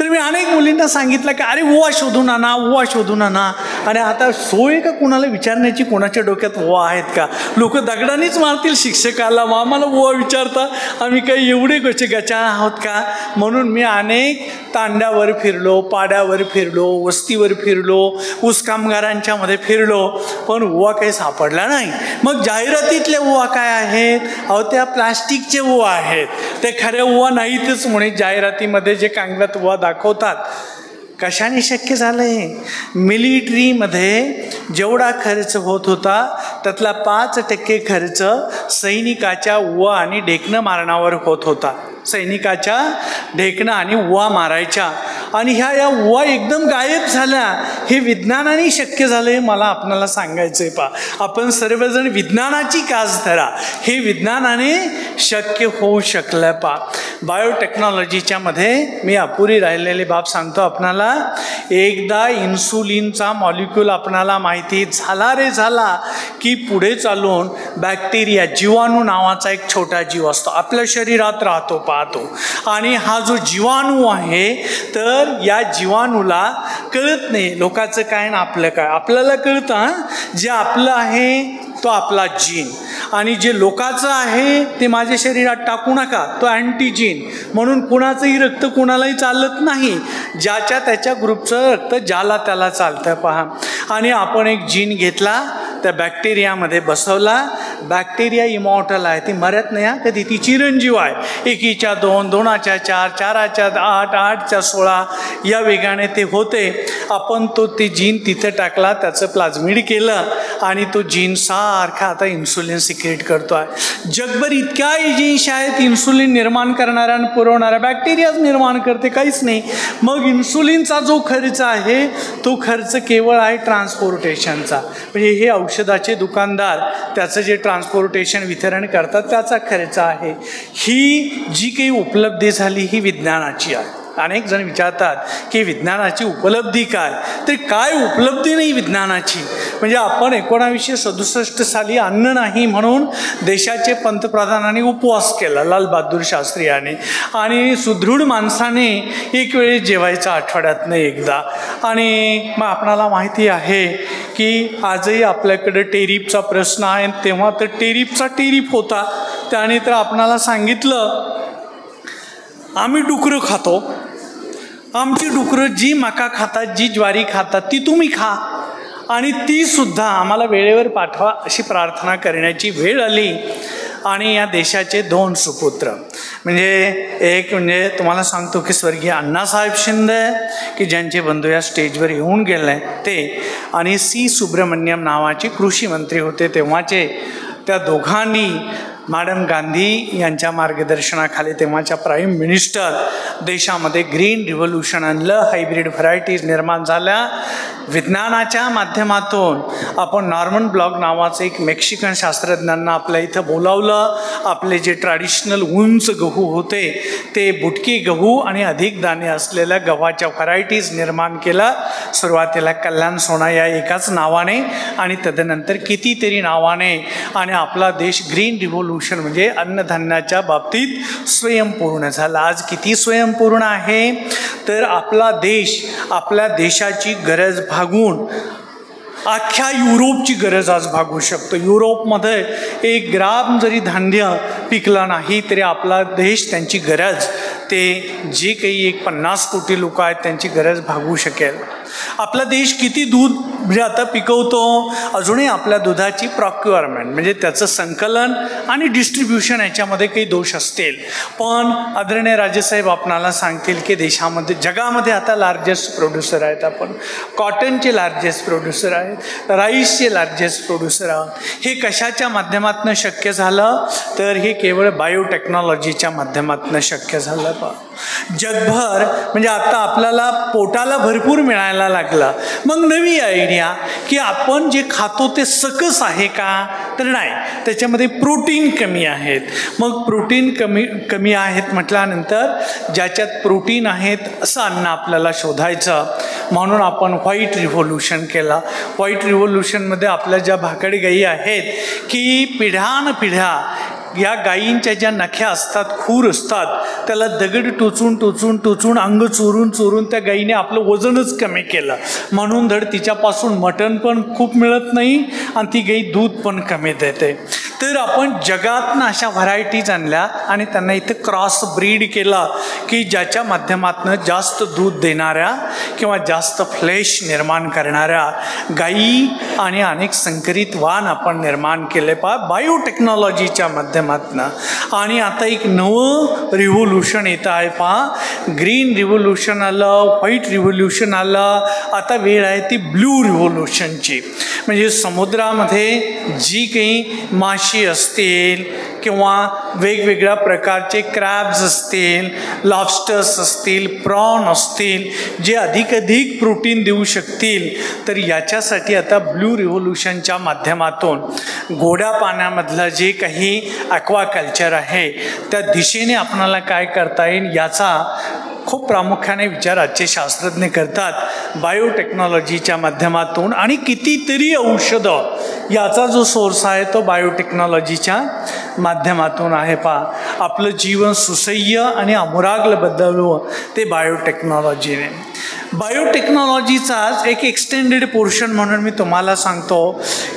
Speaker 2: तर मी अनेक मुलींना सांगितलं की अरे उवा शोधून आणा, उवा शोधून आणा. आणि आता सोय का कुणाला विचारण्याची, कोणाच्या डोक्यात उवा आहेत का. लोक दगडानेच मारतील शिक्षकाला, आम्हाला उवा विचारता, आम्ही काही एवढे कसे गचा आहोत का. म्हणून मी अनेक तांड्यावर फिरलो, पाड्यावर फिरलो, वस्तीवर फिरलो, ऊस कामगारांच्या मध्ये फिरलो, पण उवा काही सापडला नाही. मग जाहिरातीतले उवा काय आहेत, अहो त्या प्लास्टिकचे उवा आहेत, ते खऱ्या उवा नाहीतच. म्हणून जाहिरातीमध्ये जे कांगव्यात उवा दाखवतात, कशाने शक्य झालं आहे. मिलिटरीमध्ये जेवढा खर्च होत होता त्यातला 5% खर्च सैनिकाच्या उवा आणि ढेकणं मारण्यावर होत होता. सैनिकाच्या ढेकणं आणि उवा मारायच्या, आणि ह्या उवा एकदम गायब झाल्या. हे विज्ञानाने शक्य झालं, हे मला आपल्याला सांगायचं आहे. आपण सर्वजण विज्ञानाची कास धरा, हे विज्ञानाने शक्य होऊ शकलं. बायोटेक्नॉलॉजीच्या मध्ये मी अपुरी राहिलेली बाब सांगतो आपणाला. एकदा इन्सुलिनचा मॉलिक्यूल आपणाला माहिती झाला की पुढे चालून बॅक्टेरिया, जीवाणू नावाचा एक छोटा जीव असतो, आपल्या शरीरात राहतो, पाहतो. आणि हा जो जीवाणू आहे, तर या जीवाणूला कळत नाही लोकांचं काय ना आपलं काय. आपल्याला कळतं, जे आपलं आहे तो आपला जीन, आणि जे लोकांचं आहे ते माझ्या शरीरात टाकू नका, तो अँटीजीन. म्हणून कुणाचंही रक्त कुणालाही चालत नाही, ज्याच्या त्याच्या ग्रुपचं रक्त ज्याला त्याला चालतं. आणि आपण एक जीन घेतला, त्या बॅक्टेरियामध्ये बसवला, बॅक्टेरिया इमॉर्टल आहे, ती मरत नाही कधी, ती चिरंजीव आहे. 1च्या 2, 2च्या 4, 4च्या 8, 8च्या 16 या वेगाने ते होते. आपण ते जीन तिथे टाकला, त्याचं प्लाझ्मिड केलं आणि तो जीन सारखा आता इन्सुलिन सिक्रेट करतो आहे. जगभर इतक्या एजन्सी आहेत इन्सुलिन निर्माण करणाऱ्या आणि पुरवणाऱ्या, बॅक्टेरियाच निर्माण करते, काहीच नाही. मग इन्सुलिनचा जो खर्च आहे तो खर्च केवळ आहे ट्रान्सपोर्टेशनचा. म्हणजे हे औषधाचे दुकानदार त्याचं जे ट्रान्सपोर्टेशन वितरण करतात त्याचा खर्च आहे. ही जी काही उपलब्धी झाली ही विज्ञानाची आहे. अनेक जण विचारतात की विज्ञानाची उपलब्धी काय, तर काय उपलब्धी नाही विज्ञानाची. म्हणजे आपण 1967 साली अन्न नाही म्हणून देशाचे पंतप्रधानांनी उपवास केला, लाल बहादूर शास्त्री यांनी, आणि सुदृढ माणसाने एक वेळी जेवायचं आठवड्यातनं एकदा. आणि मग आपणाला माहिती आहे की आजही आपल्याकडे टेरिफचा प्रश्न आहे. तेव्हा तर टेरिफ होता, त्याने तर आपणाला सांगितलं आम्ही डुकरं खातो, आमची डुकरं जी मका खातात, जी ज्वारी खातात ती तुम्ही खा, आणि ती सुद्धा आम्हाला वेळेवर पाठवा अशी प्रार्थना करण्याची वेळ आली. आणि या देशाचे 2 सुपुत्र, म्हणजे एक म्हणजे तुम्हाला सांगतो की स्वर्गीय अण्णासाहेब शिंदे की ज्यांचे बंधू या स्टेजवर येऊन गेले ते, आणि सी सुब्रमण्यम नावाचे कृषी मंत्री होते तेव्हाचे. त्या दोघांनी मॅडम गांधी यांच्या मार्गदर्शनाखाली तेव्हाच्या प्राईम मिनिस्टर देशामध्ये ग्रीन रिव्होल्यूशन आणलं, हायब्रिड व्हरायटीज निर्माण झाल्या. विज्ञानाच्या माध्यमातून आपण नॉर्मन ब्लॉक नावाचं एक मेक्सिकन शास्त्रज्ञांना आपल्या इथं बोलावलं. आपले जे ट्रॅडिशनल उंच गहू होते ते बुटकी गहू आणि अधिक दाणे असलेल्या गव्हाच्या व्हरायटीज निर्माण केला. सुरुवातीला कल्याण सोना या एकाच नावाने आणि तदनंतर कितीतरी नावाने, आणि आपला देश ग्रीन रिव्होल्यूशन म्हणजे अन्नधान्याच्या बाबतीत स्वयंपूर्ण झाला. आज किती स्वयंपूर्ण आहे, तर आपला देश आपल्या देशाची गरज भागून अख्ख्या युरोपची गरज आज भागू शकतो. युरोपमध्ये 1 ग्राम जरी धान्य पिकलं नाही तरी आपला देश त्यांची गरज, ते जे काही 50 कोटी लोक आहेत त्यांची गरज भागवू शकेल. आपला देश किती दूध म्हणजे आता पिकवतो, अजूनही आपल्या दुधाची प्रॉक्युअरमेंट म्हणजे त्याचं संकलन आणि डिस्ट्रीब्युशन याच्यामध्ये काही दोष असतील. पण आदरणीय राजेसाहेब आपणाला सांगतील की देशामध्ये जगामध्ये आता लार्जेस्ट प्रोड्युसर आहेत आपण. कॉटनचे लार्जेस्ट प्रोड्युसर आहेत, राईसचे लार्जेस्ट प्रोड्युसर आहोत. हे कशाच्या माध्यमातून शक्य झालं, तर हे केवळ बायोटेक्नॉलॉजीच्या माध्यमातून शक्य झालं. जगभर म्हणजे आता आपल्याला पोटाला भरपूर मिळायला लागला. मग नवी आयडिया की आपण जे खातो ते सकस आहे का, तर नाही, त्याच्यामध्ये प्रोटीन कमी आहेत. मग प्रोटीन कमी आहेत म्हटल्यानंतर ज्याच्यात प्रोटीन आहेत असं अन्न आपल्याला शोधायचं. म्हणून आपण व्हाईट रिव्होल्यूशन केला. व्हाईट रिव्होल्यूशनमध्ये आपल्या ज्या भाकड गायी आहेत की पिढ्यानपिढ्या या गायींच्या ज्या नख्या असतात, खूर असतात, त्याला दगड टोचून अंग चोरून त्या गायीने आपलं वजनच कमी केलं. म्हणून धड तिच्यापासून मटण पण खूप मिळत नाही आणि ती गाई दूध पण कमी देते. तर आपण जगातनं अशा व्हरायटीज आणल्या आणि त्यांना इथं क्रॉस ब्रीड केला की ज्याच्या माध्यमातून जास्त दूध देणाऱ्या किंवा जास्त फ्लेश निर्माण करणाऱ्या गायी आणि अनेक संकरित वाण आपण निर्माण केले बायोटेक्नॉलॉजीच्या माध्यमातून. आणि आता एक नवं रिव्होल्यूशन येतं आहे ग्रीन रिव्होल्यूशन आलं, व्हाईट रिव्होल्यूशन आलं. आता वेळ आहे ती ब्लू रिव्होल्यूशनची. म्हणजे समुद्रामध्ये जी काही माशी असतील किंवा वेगवेगळ्या प्रकारचे क्रॅब्स असतील, लॉबस्टर्स असतील, प्रॉन असतील, जे अधिक प्रोटीन देऊ शकतील, तर याच्यासाठी आता ब्लू रिव्होल्यूशनच्या माध्यमातून गोड्या पाण्यामधलं जे काही ॲक्वाकल्चर आहे त्या दिशेने आपणाला काय करता येईल याचा खूप प्रामुख्याने विचार आजचे शास्त्रज्ञ करतात बायोटेक्नॉलॉजीच्या माध्यमातून. आणि कितीतरी औषधं याचा जो सोर्स आहे तो बायोटेक्नॉलॉजीच्या माध्यमातून आहे. आपलं जीवन सुसह्य आणि अमुराग्ल बदलवं ते बायोटेक्नॉलॉजीने. बायोटेक्नॉलॉजीचाच एक एक्सटेंडेड पोर्शन म्हणून मी तुम्हाला सांगतो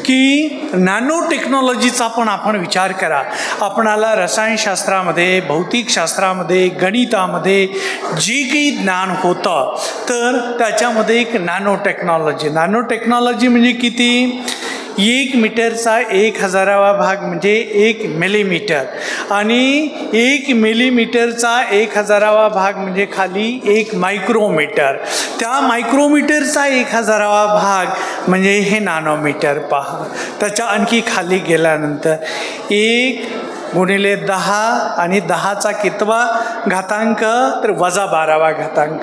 Speaker 2: की नॅनो टेक्नॉलॉजीचा पण आपण विचार करा. आपणाला रसायनशास्त्रामध्ये, भौतिकशास्त्रामध्ये, गणितामध्ये जे काही ज्ञान होतं तर त्याच्यामध्ये एक नॅनो टेक्नॉलॉजी म्हणजे किती 1 मीटरचा 1000वा भाग म्हणजे 1 मिलीमीटर आणि 1 मिलीमीटरचा 1000वा भाग म्हणजे खाली 1 मायक्रोमीटर. त्या मायक्रोमीटरचा 1000वा भाग म्हणजे हे नॅनोमीटर. पहा, त्याच्या आणखी खाली गेल्यानंतर 1 गुणिले 10 आणि 10चा कितवा घातांक तर -12वा घातांक.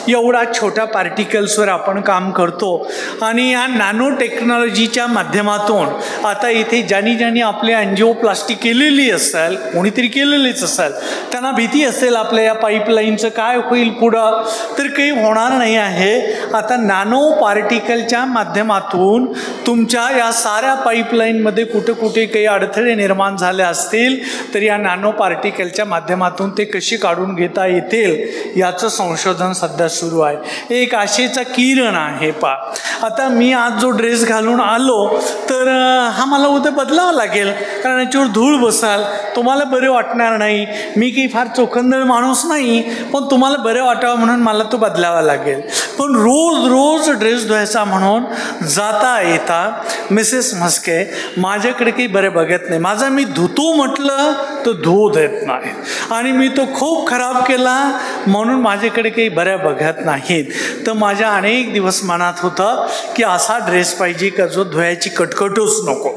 Speaker 2: एवढा छोट्या पार्टिकल्सवर आपण काम करतो आणि या नॅनो टेक्नॉलॉजीच्या माध्यमातून आता इथे ज्यांनी आपली अँजिओप्लास्टी केलेली असेल, कोणीतरी केलेलीच असेल, त्यांना भीती असेल आपल्या या पाईपलाईनचं काय होईल पुढं, तर काही होणार नाही आहे. आता नॅनो पार्टिकलच्या माध्यमातून तुमच्या या साऱ्या पाईपलाईनमध्ये कुठे काही अडथळे निर्माण झाले असतील तर या नॅनो पार्टिकलच्या माध्यमातून ते कशी काढून घेता येतील याचं संशोधन सध्या सुरू आहे. एक आशेचा किरण आहे. आता मी आज जो ड्रेस घालून आलो तर हा मला उद्या बदलावा लागेल, कारण याच्यावर धूळ बसाल, तुम्हाला बरे वाटणार नाही. मी काही फार चोखंदळ माणूस नाही, पण तुम्हाला बरे वाटावं म्हणून मला तो बदलावा लागेल. पण रोज ड्रेस धुवायचा म्हणून जाता येता मिसेस म्हस्के माझ्याकडे काही बरे बघत नाही. माझा मी धुतो म्हटलं तर धुवू देत नाही आणि मी तो खूप खराब केला म्हणून माझ्याकडे काही बऱ्या बघत नाहीत. तर माझ्या अनेक दिवस मनात होतं की असा ड्रेस पाहिजे का जो धुवायची कटकटच नको.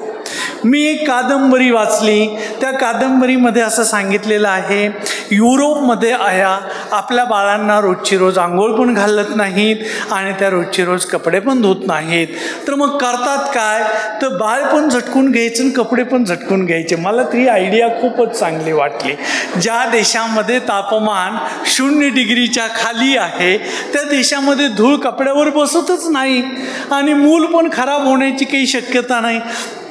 Speaker 2: मी एक कादंबरी वाचली. त्या कादंबरीमध्ये असं सांगितलेलं आहे, युरोपमध्ये आया आपल्या बाळांना रोजची रोज आंघोळ पण घालत नाहीत आणि त्या रोजची रोज कपडे पण धुत नाहीत. तर मग करतात काय, तर बाळ पण झटकून घ्यायचं आणि कपडे पण झटकून घ्यायचे. मला ती आयडिया खूपच चांगली वाटली. ज्या देशामध्ये तापमान 0 डिग्रीच्या खाली आहे त्या देशामध्ये धूळ कपड्यावर बसतच नाही आणि मूल पण खराब होण्याची काही शक्यता नाही.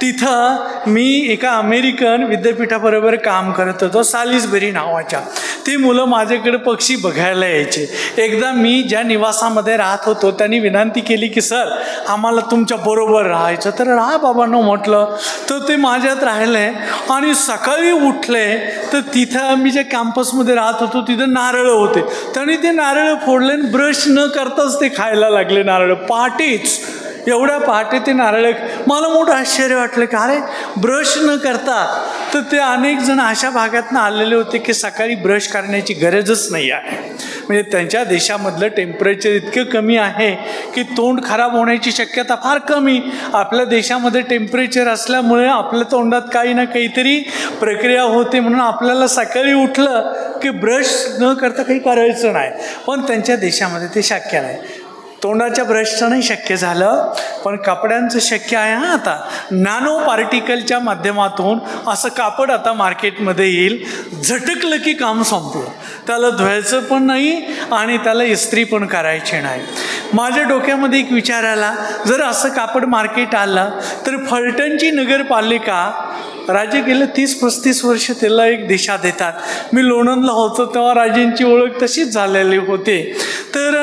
Speaker 2: तिथं मी एका अमेरिकन विद्यापीठाबरोबर काम करत होतो, सालिसबरी नावाच्या. ती मुलं माझ्याकडे पक्षी बघायला यायचे. एकदा मी ज्या निवासामध्ये राहत होतो त्यांनी विनंती केली की सर आम्हाला तुमच्या बरोबर राहायचं. तर राहा बाबांनो म्हटलं. तर ते माझ्यात राहिले आणि सकाळी उठले तर तिथं मी ज्या कॅम्पसमध्ये राहत होतो तिथं नारळ होते. त्यांनी ते नारळ फोडले आणि ब्रश न करताच ते खायला लागले नारळ. पहाटेच, एवढ्या पहाटे ते नारळ. मला मोठं आश्चर्य वाटलं की अरे ब्रश न करता. तर ते अनेक जण अशा भागातून आलेले होते की सकाळी ब्रश करण्याची गरजच नाही आहे. म्हणजे त्यांच्या देशामधलं टेम्परेचर इतकं कमी आहे की तोंड खराब होण्याची शक्यता फार कमी. आपल्या देशामध्ये टेम्परेचर असल्यामुळे आपल्या तोंडात काही ना काहीतरी प्रक्रिया होते म्हणून आपल्याला सकाळी उठलं की ब्रश न करता काही करायचं नाही. पण त्यांच्या देशामध्ये ते शक्य नाही. तोंडाच्या ब्रशचं नाही शक्य झालं, पण कपड्यांचं शक्य आहे. आता नॅनो पार्टिकलच्या माध्यमातून असं कापड आता मार्केटमध्ये येईल. झटकलं की काम संपलं. त्याला धुवायचं पण नाही आणि त्याला इस्त्री पण करायची नाही. माझ्या डोक्यामध्ये एक विचार आला, जर असं कापड मार्केट आलं तर फलटणची नगरपालिका राजे गेले 30-35 वर्ष त्याला एक दिशा देतात. मी लोणंदला होतो तेव्हा राजेंची ओळख तशीच झालेली होती. तर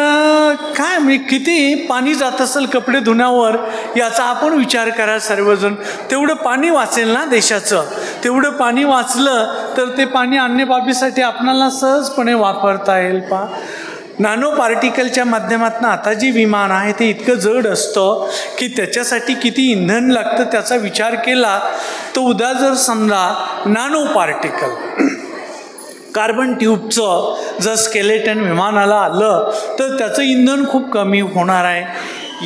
Speaker 2: काय म्हणजे किती पाणी जात असेल कपडे धुण्यावर याचा आपण विचार करा सर्वजण. तेवढं पाणी वाचेल ना देशाचं. तेवढं पाणी वाचलं तर ते पाणी अन्य बाबीसाठी आपणाला सहजपणे वापरता येईल. नॅनो पार्टिकलच्या माध्यमातून आता जी विमान आहे ते इतकं जड असतं की त्याच्यासाठी किती इंधन लागतं त्याचा विचार केला तर उद्या जर समजा नॅनो पार्टिकल कार्बन ट्यूबचं जर स्केलेटन विमानाला आलं तर त्याचं इंधन खूप कमी होणार आहे.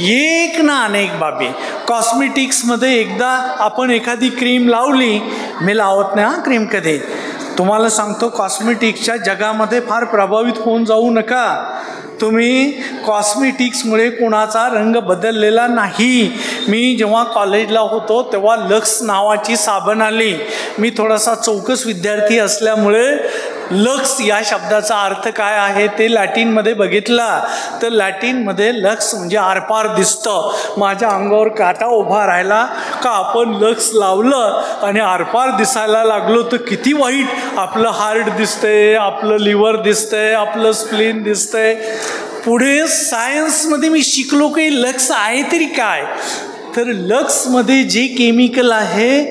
Speaker 2: एक ना अनेक बाबी. कॉस्मेटिक्समध्ये एकदा आपण एखादी क्रीम लावली, मी लावत नाही हा क्रीम कधी, तुम्हाला सांगतो कॉस्मेटिक्सच्या जगामध्ये फार प्रभावित होऊन जाऊ नका. तुम्ही कॉस्मेटिक्समुळे कोणाचा रंग बदललेला नाही. मी जेव्हा कॉलेजला होतो तेव्हा लक्स नावाची साबण आली. मी थोडासा चौकस विद्यार्थी असल्यामुळे लक्स या शब्दाचा अर्थ काय आहे ते लॅटिनमध्ये बघितला. तर लॅटिनमध्ये लक्स म्हणजे आरपार दिसतं. माझ्या अंगावर काटा उभा राहिला का आपण लक्स लावलं आणि आरपार दिसायला लागलो तर किती वाईट. आपलं हार्ट दिसतंय, आपलं लिव्हर दिसतंय, आपलं स्प्लीन दिसतंय. पुढे सायन्समध्ये मी शिकलो की लक्स आहे तरी काय. तर लक्समध्ये जे केमिकल आहे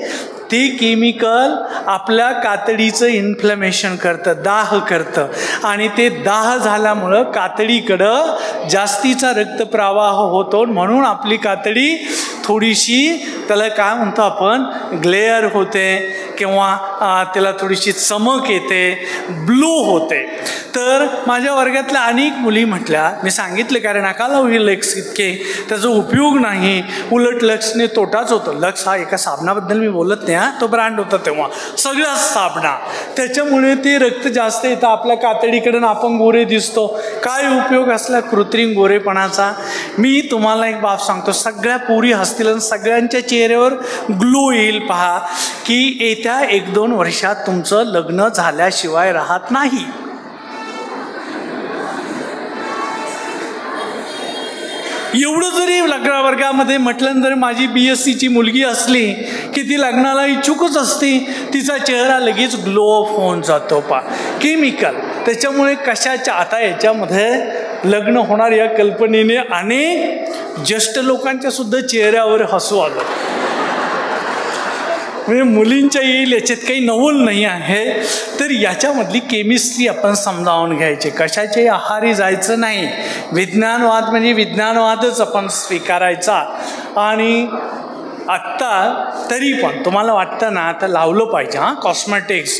Speaker 2: ते केमिकल आपल्या कातडीचं इन्फ्लमेशन करतं, दाह करतं आणि ते दाह झाल्यामुळं कातडीकडं जास्तीचा रक्तप्रवाह होतो. म्हणून आपली कातडी थोडीशी त्याला काय म्हणतो आपण, ग्लेअर होते किंवा त्याला थोडीशी चमक येते, ब्लू होते. तर माझ्या वर्गातल्या अनेक मुली म्हटल्या, मी सांगितलं कारण नका लावू हे लक्स इतके, त्याचा उपयोग नाही, उलट लक्सने तोटाच होतो. लक्स हा एका साबणाबद्दल मी बोलत नाही, तो ब्रँड होता तेव्हा, सगळ्याच साबणा, त्याच्यामुळे ते रक्त जास्त येतं आपल्या कातडीकडून, आपण गोरे दिसतो. काय उपयोग असला कृत्रिम गोरेपणाचा. मी तुम्हाला एक बाब सांगतो, सगळ्या पोरी हसतील आणि सगळ्यांच्या चेहऱ्यावर ग्लो येईल. पहा की येत्या 1-2 वर्षात तुमचं लग्न झाल्याशिवाय राहत नाही. एवढं जरी वर्गामध्ये म्हटलं, जर माझी BSc मुलगी असली की ती लग्नाला इच्छुकच असते, तिचा चेहरा लगेच ग्लो ऑफ होऊन जातो. केमिकल, त्याच्यामुळे कशाच्या, आता याच्यामध्ये लग्न होणार या कल्पनेने अनेक ज्येष्ठ लोकांच्या सुद्धा चेहऱ्यावर हसू आलं. म्हणजे मुलींच्या येईल याच्यात काही नवल नाही आहे. तर याच्यामधली केमिस्ट्री आपण समजावून घ्यायची, कशाच्याही आहारी जायचं नाही. विज्ञानवाद म्हणजे विज्ञानवादच आपण स्वीकारायचा. आणि आत्ता तरी पण तुम्हाला वाटतं ना, आता लावलं पाहिजे कॉस्मेटिक्स,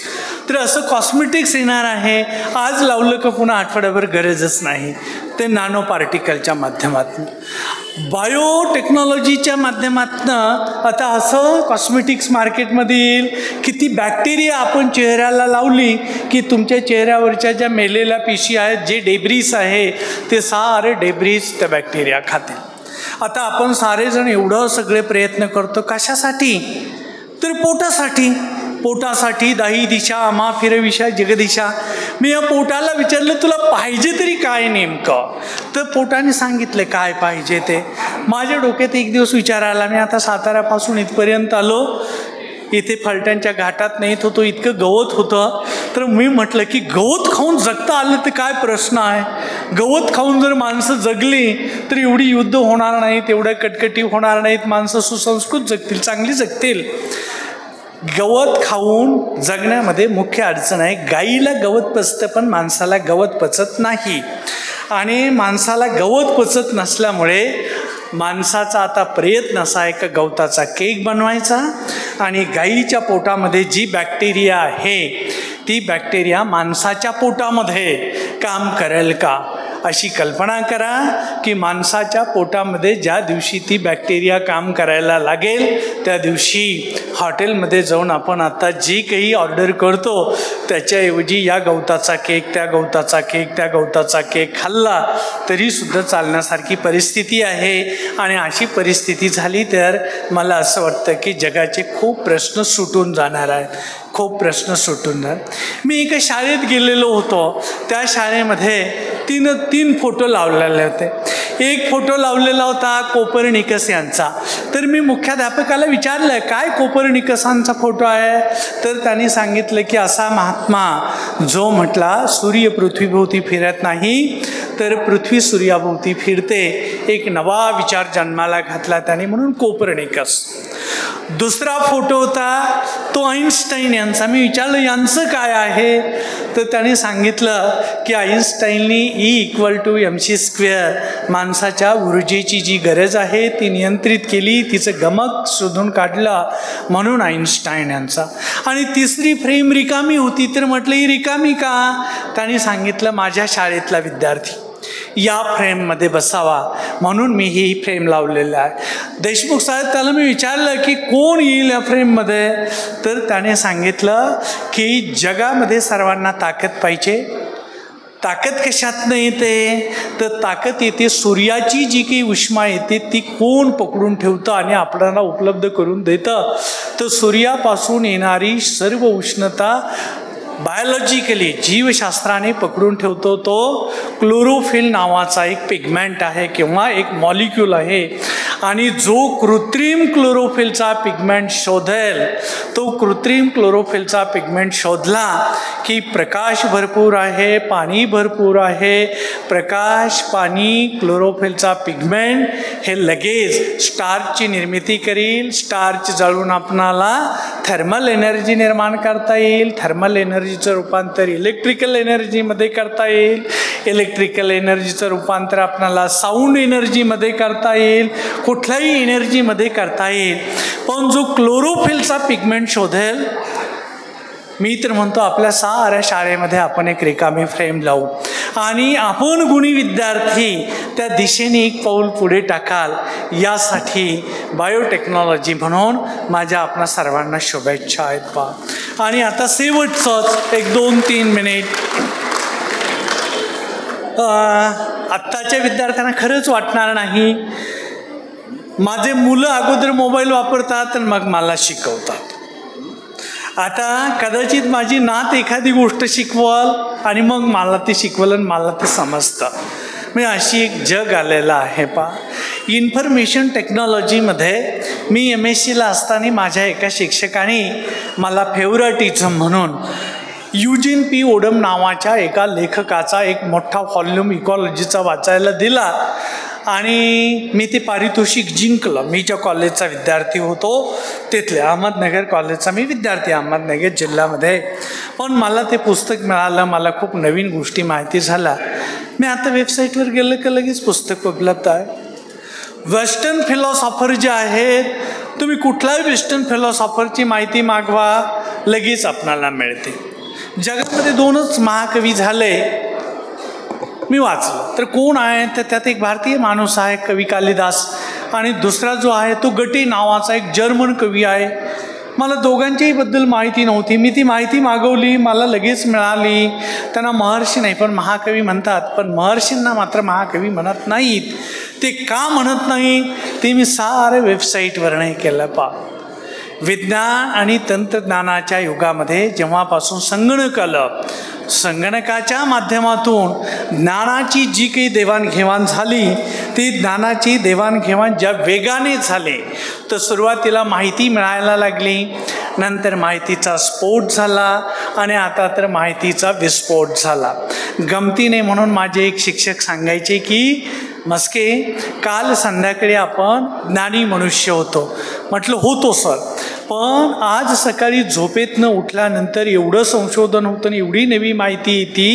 Speaker 2: तर असं कॉस्मेटिक्स येणार आहे, आज लावलं का पुन्हा आठवड्याभर गरजच नाही. ते नॅनो पार्टिकलच्या माध्यमातून, बायोटेक्नॉलॉजीच्या माध्यमातून आता असं कॉस्मेटिक्स मार्केटमध्ये येईल की ती बॅक्टेरिया आपण चेहऱ्याला लावली की तुमच्या चेहऱ्यावरच्या ज्या मेलेल्या पेशी आहेत, जे डेब्रिस आहे, ते सारे डेब्रिस त्या बॅक्टेरिया खातील. आता आपण सारेजण एवढं सगळे प्रयत्न करतो कशासाठी, तर पोटासाठी दाही दिशा आम्हा फिरविशा जगदिशा. मी या पोटाला विचारलं, तुला पाहिजे तरी काय नेमकं, तर पोटाने सांगितलं काय पाहिजे ते. माझ्या डोक्यात एक दिवस विचार आला, मी आता साताऱ्यापासून इथपर्यंत आलो, इथे फलटणच्या घाटात नेत होतो, इतकं गवत होतं. तर मी म्हटलं की गवत खाऊन जगता आलं तर काय प्रश्न आहे. गवत खाऊन जर माणसं जगली तर एवढी युद्ध होणार नाहीत, एवढ्या कटकटी होणार नाहीत, माणसं सुसंस्कृत जगतील, चांगली जगतील. गवत खाऊन जगण्यामध्ये मुख्य अडचण आहे, गाईला गवत पचतं पण माणसाला गवत पचत नाही. आणि माणसाला गवत पचत नसल्यामुळे माणसाचा आता प्रयत्न असा आहे का गवताचा केक बनवायचा आणि गाईच्या पोटामध्ये जी बॅक्टेरिया आहे ती बॅक्टेरिया माणसाच्या पोटामध्ये काम करेल का, अशी कल्पना करा की माणसाच्या पोटामध्ये ज्या दिवशी ती बॅक्टेरिया काम करायला लागेल त्या दिवशी हॉटेलमध्ये जाऊन आपण आता जी काही ऑर्डर करतो त्याच्याऐवजी या गवताचा केक, त्या गवताचा केक, त्या गवताचा केक खाल्ला तरीसुद्धा चालण्यासारखी परिस्थिती आहे. आणि अशी परिस्थिती झाली तर मला असं वाटतं की जगाचे खूप प्रश्न सुटून जाणार आहेत, खूप प्रश्न सुटून जाणार. मी एका शाळेत गेलेलो होतो, त्या शाळेमध्ये तीन फोटो लावलेले होते. एक फोटो लावलेला होता कोपर्निकस यांचा. तर मी मुख्याध्यापकाला विचारलं काय कोपर्निकसांचा फोटो आहे, तर त्यांनी सांगितलं की असा महात्मा जो म्हटला सूर्य पृथ्वीभोवती फिरत नाही तर पृथ्वी सूर्याभोवती फिरते, एक नवा विचार जन्माला घातला त्याने, म्हणून कोपर्निकस. दुसरा फोटो होता तो आईन्स्टाईन यांचा. मी विचारलं यांचं काय आहे, तर त्याने सांगितलं की आईन्स्टाईननी E=mc², माणसाच्या ऊर्जेची जी गरज आहे ती नियंत्रित केली, तिचं गमक शोधून काढलं, म्हणून आईन्स्टाईन यांचा. आणि तिसरी फ्रेम रिकामी होती, तर म्हटलं ही रिकामी का, त्याने सांगितलं माझ्या शाळेतला विद्यार्थी या फ्रेममध्ये बसावा म्हणून मी ही फ्रेम लावलेलं आहे. देशमुख साहेब त्याला मी विचारलं की कोण येईल या फ्रेममध्ये, तर त्याने सांगितलं की जगामध्ये सर्वांना ताकद पाहिजे. ताकद कशातनं येते, तर ताकद येते सूर्याची जी काही उष्मा येते ती कोण पकडून ठेवतं आणि आपल्याला उपलब्ध करून देतं, तर सूर्यापासून येणारी सर्व उष्णता बायोलॉजिकली जीवशास्त्राने पकडून ठेवतो तो क्लोरोफिल नावाचा एक पिगमेंट आहे किंवा एक मॉलिक्यूल आहे. आणि जो कृत्रिम क्लोरोफिलचा पिगमेंट शोधेल, तो कृत्रिम क्लोरोफिलचा पिगमेंट शोधला की प्रकाश भरपूर आहे, पाणी भरपूर आहे, प्रकाश, पाणी, क्लोरोफिलचा पिगमेंट हे लगेच स्टार्चची निर्मिती करेल. स्टार्च जळून आपणाला थर्मल एनर्जी निर्माण करता येईल, थर्मल एनर्जीचं रूपांतर इलेक्ट्रिकल एनर्जीमध्ये करता येईल, इलेक्ट्रिकल एनर्जीचं रूपांतर आपणाला साऊंड एनर्जीमध्ये करता येईल, कुठल्याही एनर्जीमध्ये करता येईल. पण जो क्लोरोफिलचा पिगमेंट शोधेल, मी तर म्हणतो आपल्या साऱ्या शाळेमध्ये आपण एक रिकामी फ्रेम लावू आणि आपण गुणी विद्यार्थी त्या दिशेने एक पाऊल पुढे टाकाल, यासाठी बायोटेक्नॉलॉजी म्हणून माझ्या आपणा सर्वांना शुभेच्छा आहेत पहा. आणि आता शेवटचंच एक 2-3 मिनिट. आत्ताच्या विद्यार्थ्यांना खरंच वाटणार नाही, माझे मुलं अगोदर मोबाईल वापरतात आणि मग मला शिकवतात. आता कदाचित माझी नात एखादी गोष्ट शिकवल आणि मग मला ती शिकवल आणि मला ते समजतं. म्हणजे अशी एक जग आलेलं आहे पहा. इन्फॉर्मेशन टेक्नॉलॉजीमध्ये मी MSCला असताना माझ्या एका शिक्षकाने मला फेवरेटिझम म्हणून युजिन पी ओडम नावाच्या एका लेखकाचा एक मोठा व्हॉल्यूम इकॉलॉजीचा वाचायला दिला आणि मी ते पारितोषिक जिंकलं. मी ज्या कॉलेजचा विद्यार्थी होतो तिथले अहमदनगर कॉलेजचा मी विद्यार्थी, अहमदनगर जिल्ह्यामध्ये. पण मला ते पुस्तक मिळालं, मला खूप नवीन गोष्टी माहिती झाल्या. मी आता वेबसाईटवर गेलं का लगेच पुस्तक उपलब्ध आहे. वेस्टर्न फिलॉसॉफर जे आहेत, तुम्ही कुठलाही वेस्टर्न फिलॉसॉफरची माहिती मागवा, लगेच आपणाला मिळते. जगामध्ये 2च महाकवी झाले मी वाचलं तर कोण आहे तर त्यात एक भारतीय माणूस आहे कवी कालिदास आणि दुसरा जो आहे तो गटे नावाचा एक जर्मन कवी आहे. मला दोघांच्याही बद्दल माहिती नव्हती. मी ती माहिती मागवली, मला लगेच मिळाली. त्यांना महर्षी नाही पण महाकवी म्हणतात, पण महर्षींना मात्र महाकवी म्हणत नाहीत. ते का म्हणत नाही ते मी सारे वेबसाईटवर नाही केलं पहा. विज्ञान आणि तंत्रज्ञानाच्या युगामध्ये जेव्हापासून संगणक आलं, संगणकाच्या माध्यमातून ज्ञानाची जी काही देवाणघेवाण झाली, ती ज्ञानाची देवाणघेवाण ज्या वेगाने झाली तर सुरुवातीला माहिती मिळायला लागली, नंतर माहितीचा स्फोट झाला आणि आता तर माहितीचा विस्फोट झाला. गमतीने म्हणून माझे एक शिक्षक सांगायचे की मस्के काल संध्याकाळी आपण ज्ञानी मनुष्य होतो. म्हटलं होतो सर, पण आज सकाळी झोपेतनं उठल्यानंतर एवढं संशोधन होतं, एवढी नवी माहिती येते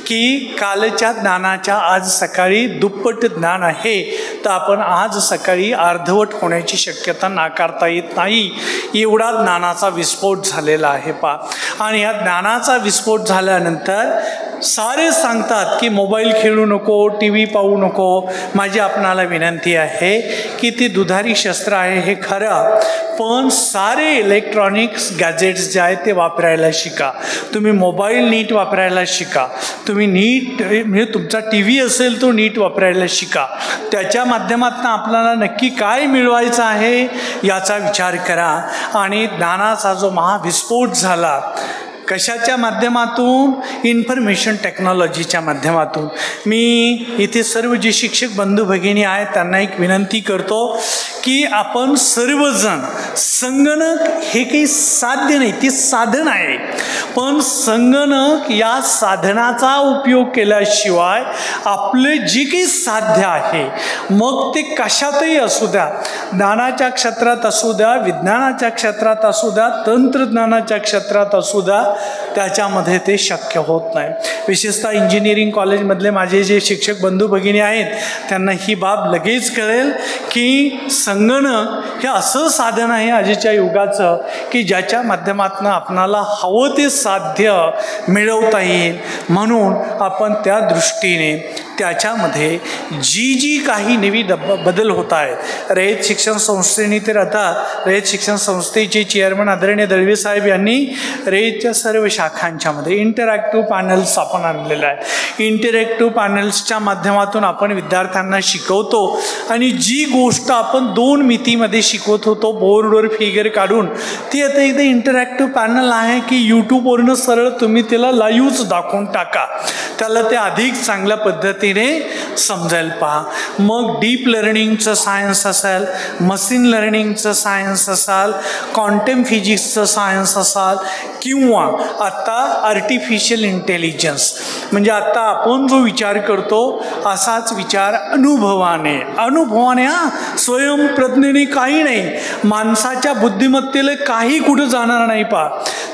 Speaker 2: की कालच्या ज्ञानाच्या आज सकाळी दुप्पट ज्ञान आहे, तर आपण आज सकाळी अर्धवट होण्याची शक्यता नाकारता येत नाही. एवढा ज्ञानाचा विस्फोट झालेला आहे पा. आणि या ज्ञानाचा विस्फोट झाल्यानंतर सारे सांगतात की मोबाईल खेळू नको, TV पाहू नको. माझी आपणाला विनंती आहे की ती दुधारी शस्त्र आहे हे खरं, पण सारे इलेक्ट्रॉनिक्स गॅजेट्स जे आहेत ते वापरायला शिका. तुम्ही मोबाईल नीट वापरायला शिका, तुम्ही नीट म्हणजे तुमचा TV असेल तो नीट वापरायला शिका. त्याच्या माध्यमातून आपल्याला नक्की काय मिळवायचं आहे याचा विचार करा. आणि ज्ञानाचा जो महाविस्फोट झाला कशाच्या माध्यमातून, इन्फॉर्मेशन टेक्नॉलॉजीच्या माध्यमातून. मी इथे सर्व जे शिक्षक बंधू भगिनी आहेत त्यांना एक विनंती करतो की आपण सर्वजण, संगणक हे काही साध्य नाही, ते साधन आहे, पण संगणक या साधनाचा उपयोग केल्याशिवाय आपले जे काही साध्य आहे, मग ते कशातही असू द्या, ज्ञानाच्या क्षेत्रात असू द्या, विज्ञानाच्या क्षेत्रात असू द्या, तंत्रज्ञानाच्या क्षेत्रात असू द्या, त्याच्यामध्ये ते शक्य होत नाही. विशेषतः इंजिनिअरिंग कॉलेजमधले माझे जे शिक्षक बंधू भगिनी आहेत त्यांना ही बाब लगेच कळेल की संगणक हे असं साधन आहे आजच्या युगाचं की ज्याच्या माध्यमातून आपणाला हवं ते साध्य मिळवता येईल. म्हणून आपण त्या दृष्टीने त्याच्यामध्ये जी काही नवी बदल होत आहेत, रयत शिक्षण संस्थेने तर आता रयत शिक्षण संस्थेचे चेअरमन आदरणीय दळवे साहेब यांनी रयतच्या सर्व शाखांच्यामध्ये इंटरॅक्टिव्ह पॅनल्स आपण आणलेलं आहे. इंटरॅक्टिव्ह पॅनल्सच्या माध्यमातून आपण विद्यार्थ्यांना शिकवतो आणि जी गोष्ट आपण 2 मितीमध्ये शिकवत होतो बोर्डवर फिगर काढून, ती आता एकदा इंटरॅक्टिव्ह पॅनल आहे की यूट्यूबवरनं सरळ तुम्ही त्याला लाईव्हच दाखवून टाका, त्याला ते अधिक चांगल्या पद्धतीने समजायला पहा. मग डीप लर्निंगचं सायन्स असेल, मशीन लर्निंगचं सायन्स असेल, क्वांटम फिजिक्सचं सायन्स असेल, किंवा आता आर्टिफिशियल इंटेलिजन्स, म्हणजे आता आपण जो विचार करतो असाच विचार अनुभवाने स्वयंप्रज्ञेने काही नाही, माणसाच्या बुद्धिमत्तेला काही कुठं जाणार नाही पहा.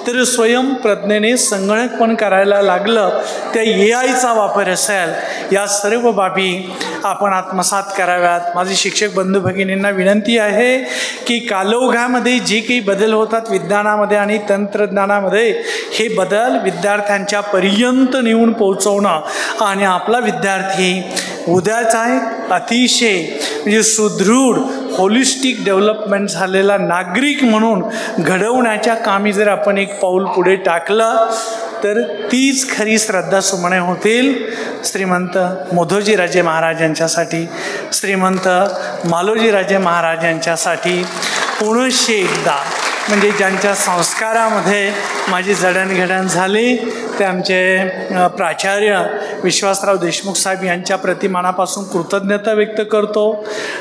Speaker 2: तर स्वयंप्रज्ञेने संगणक पण करायला लागलं, त्या AI चा वापर असेल, या सर्व बाबी आपण आत्मसात कराव्यात. माझे शिक्षक बंधू भगिनींना विनंती आहे की कालौघामध्ये जे काही बदल होतात विज्ञानामध्ये आणि तंत्रज्ञानामध्ये, हे बदल विद्यार्थ्यांच्या पर्यंत नेऊन पोहोचवणं आणि आपला विद्यार्थी उद्याचा एक अतिशय म्हणजे सुदृढ होलिस्टिक डेव्हलपमेंट झालेला नागरिक म्हणून घडवण्याच्या कामी जर आपण एक पाऊल पुढे टाकलं तर तीच खरी श्रद्धासुमने होतील श्रीमंत मोधोजीराजे महाराजांच्यासाठी, श्रीमंत मालोजीराजे महाराजांच्यासाठी. पुनश्च एकदा म्हणजे ज्यांच्या संस्कारामध्ये माझी जडणघडण झाली ते आमचे प्राचार्य विश्वासराव देशमुख साहेब यांच्या प्रति मनापासून कृतज्ञता व्यक्त करतो.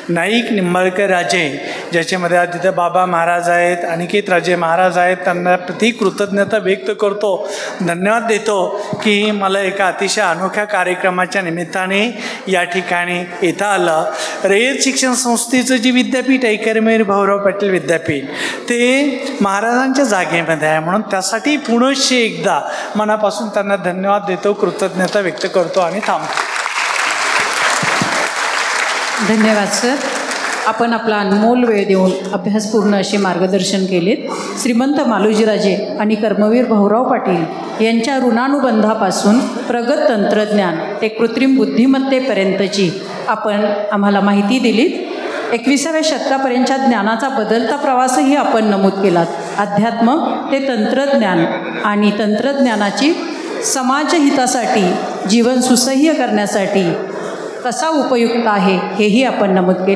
Speaker 2: नाईक निंबाळकर राजे ज्याच्यामध्ये आदित्य बाबा महाराज आहेत, अनिकेत राजे महाराज आहेत, त्यांना प्रति कृतज्ञता व्यक्त करतो, धन्यवाद देतो की मला एका अतिशय अनोख्या कार्यक्रमाच्या निमित्ताने या ठिकाणी येता आलं. रयत शिक्षण संस्थेचं जे विद्यापीठ आहे कर्मवीर भाऊराव पाटील विद्यापीठ, ते महाराजांच्या जागेमध्ये आहे, म्हणून त्यासाठी पुनश्च एकदा मनापासून त्यांना धन्यवाद देतो, कृतज्ञता व्यक्त करतो आणि थांबतो.
Speaker 3: धन्यवाद सर. आपण आपला अनमोल वेळ देऊन अभ्यासपूर्ण असे मार्गदर्शन केलेत. श्रीमंत मालोजीराजे आणि कर्मवीर भाऊराव पाटील यांच्या ऋणानुबंधापासून प्रगत तंत्रज्ञान ते कृत्रिम बुद्धिमत्तेपर्यंतची आपण आम्हाला माहिती दिलीत. 21व्या शतकापर्यंतच्या ज्ञानाचा बदलता प्रवासही आपण नमूद केलात. अध्यात्म ते तंत्रज्ञान आणि तंत्रज्ञानाची समाजहितासाठी, जीवन सुसह्य करण्यासाठी कसा उपयुक्त आहे हेही आपण नमूद केले.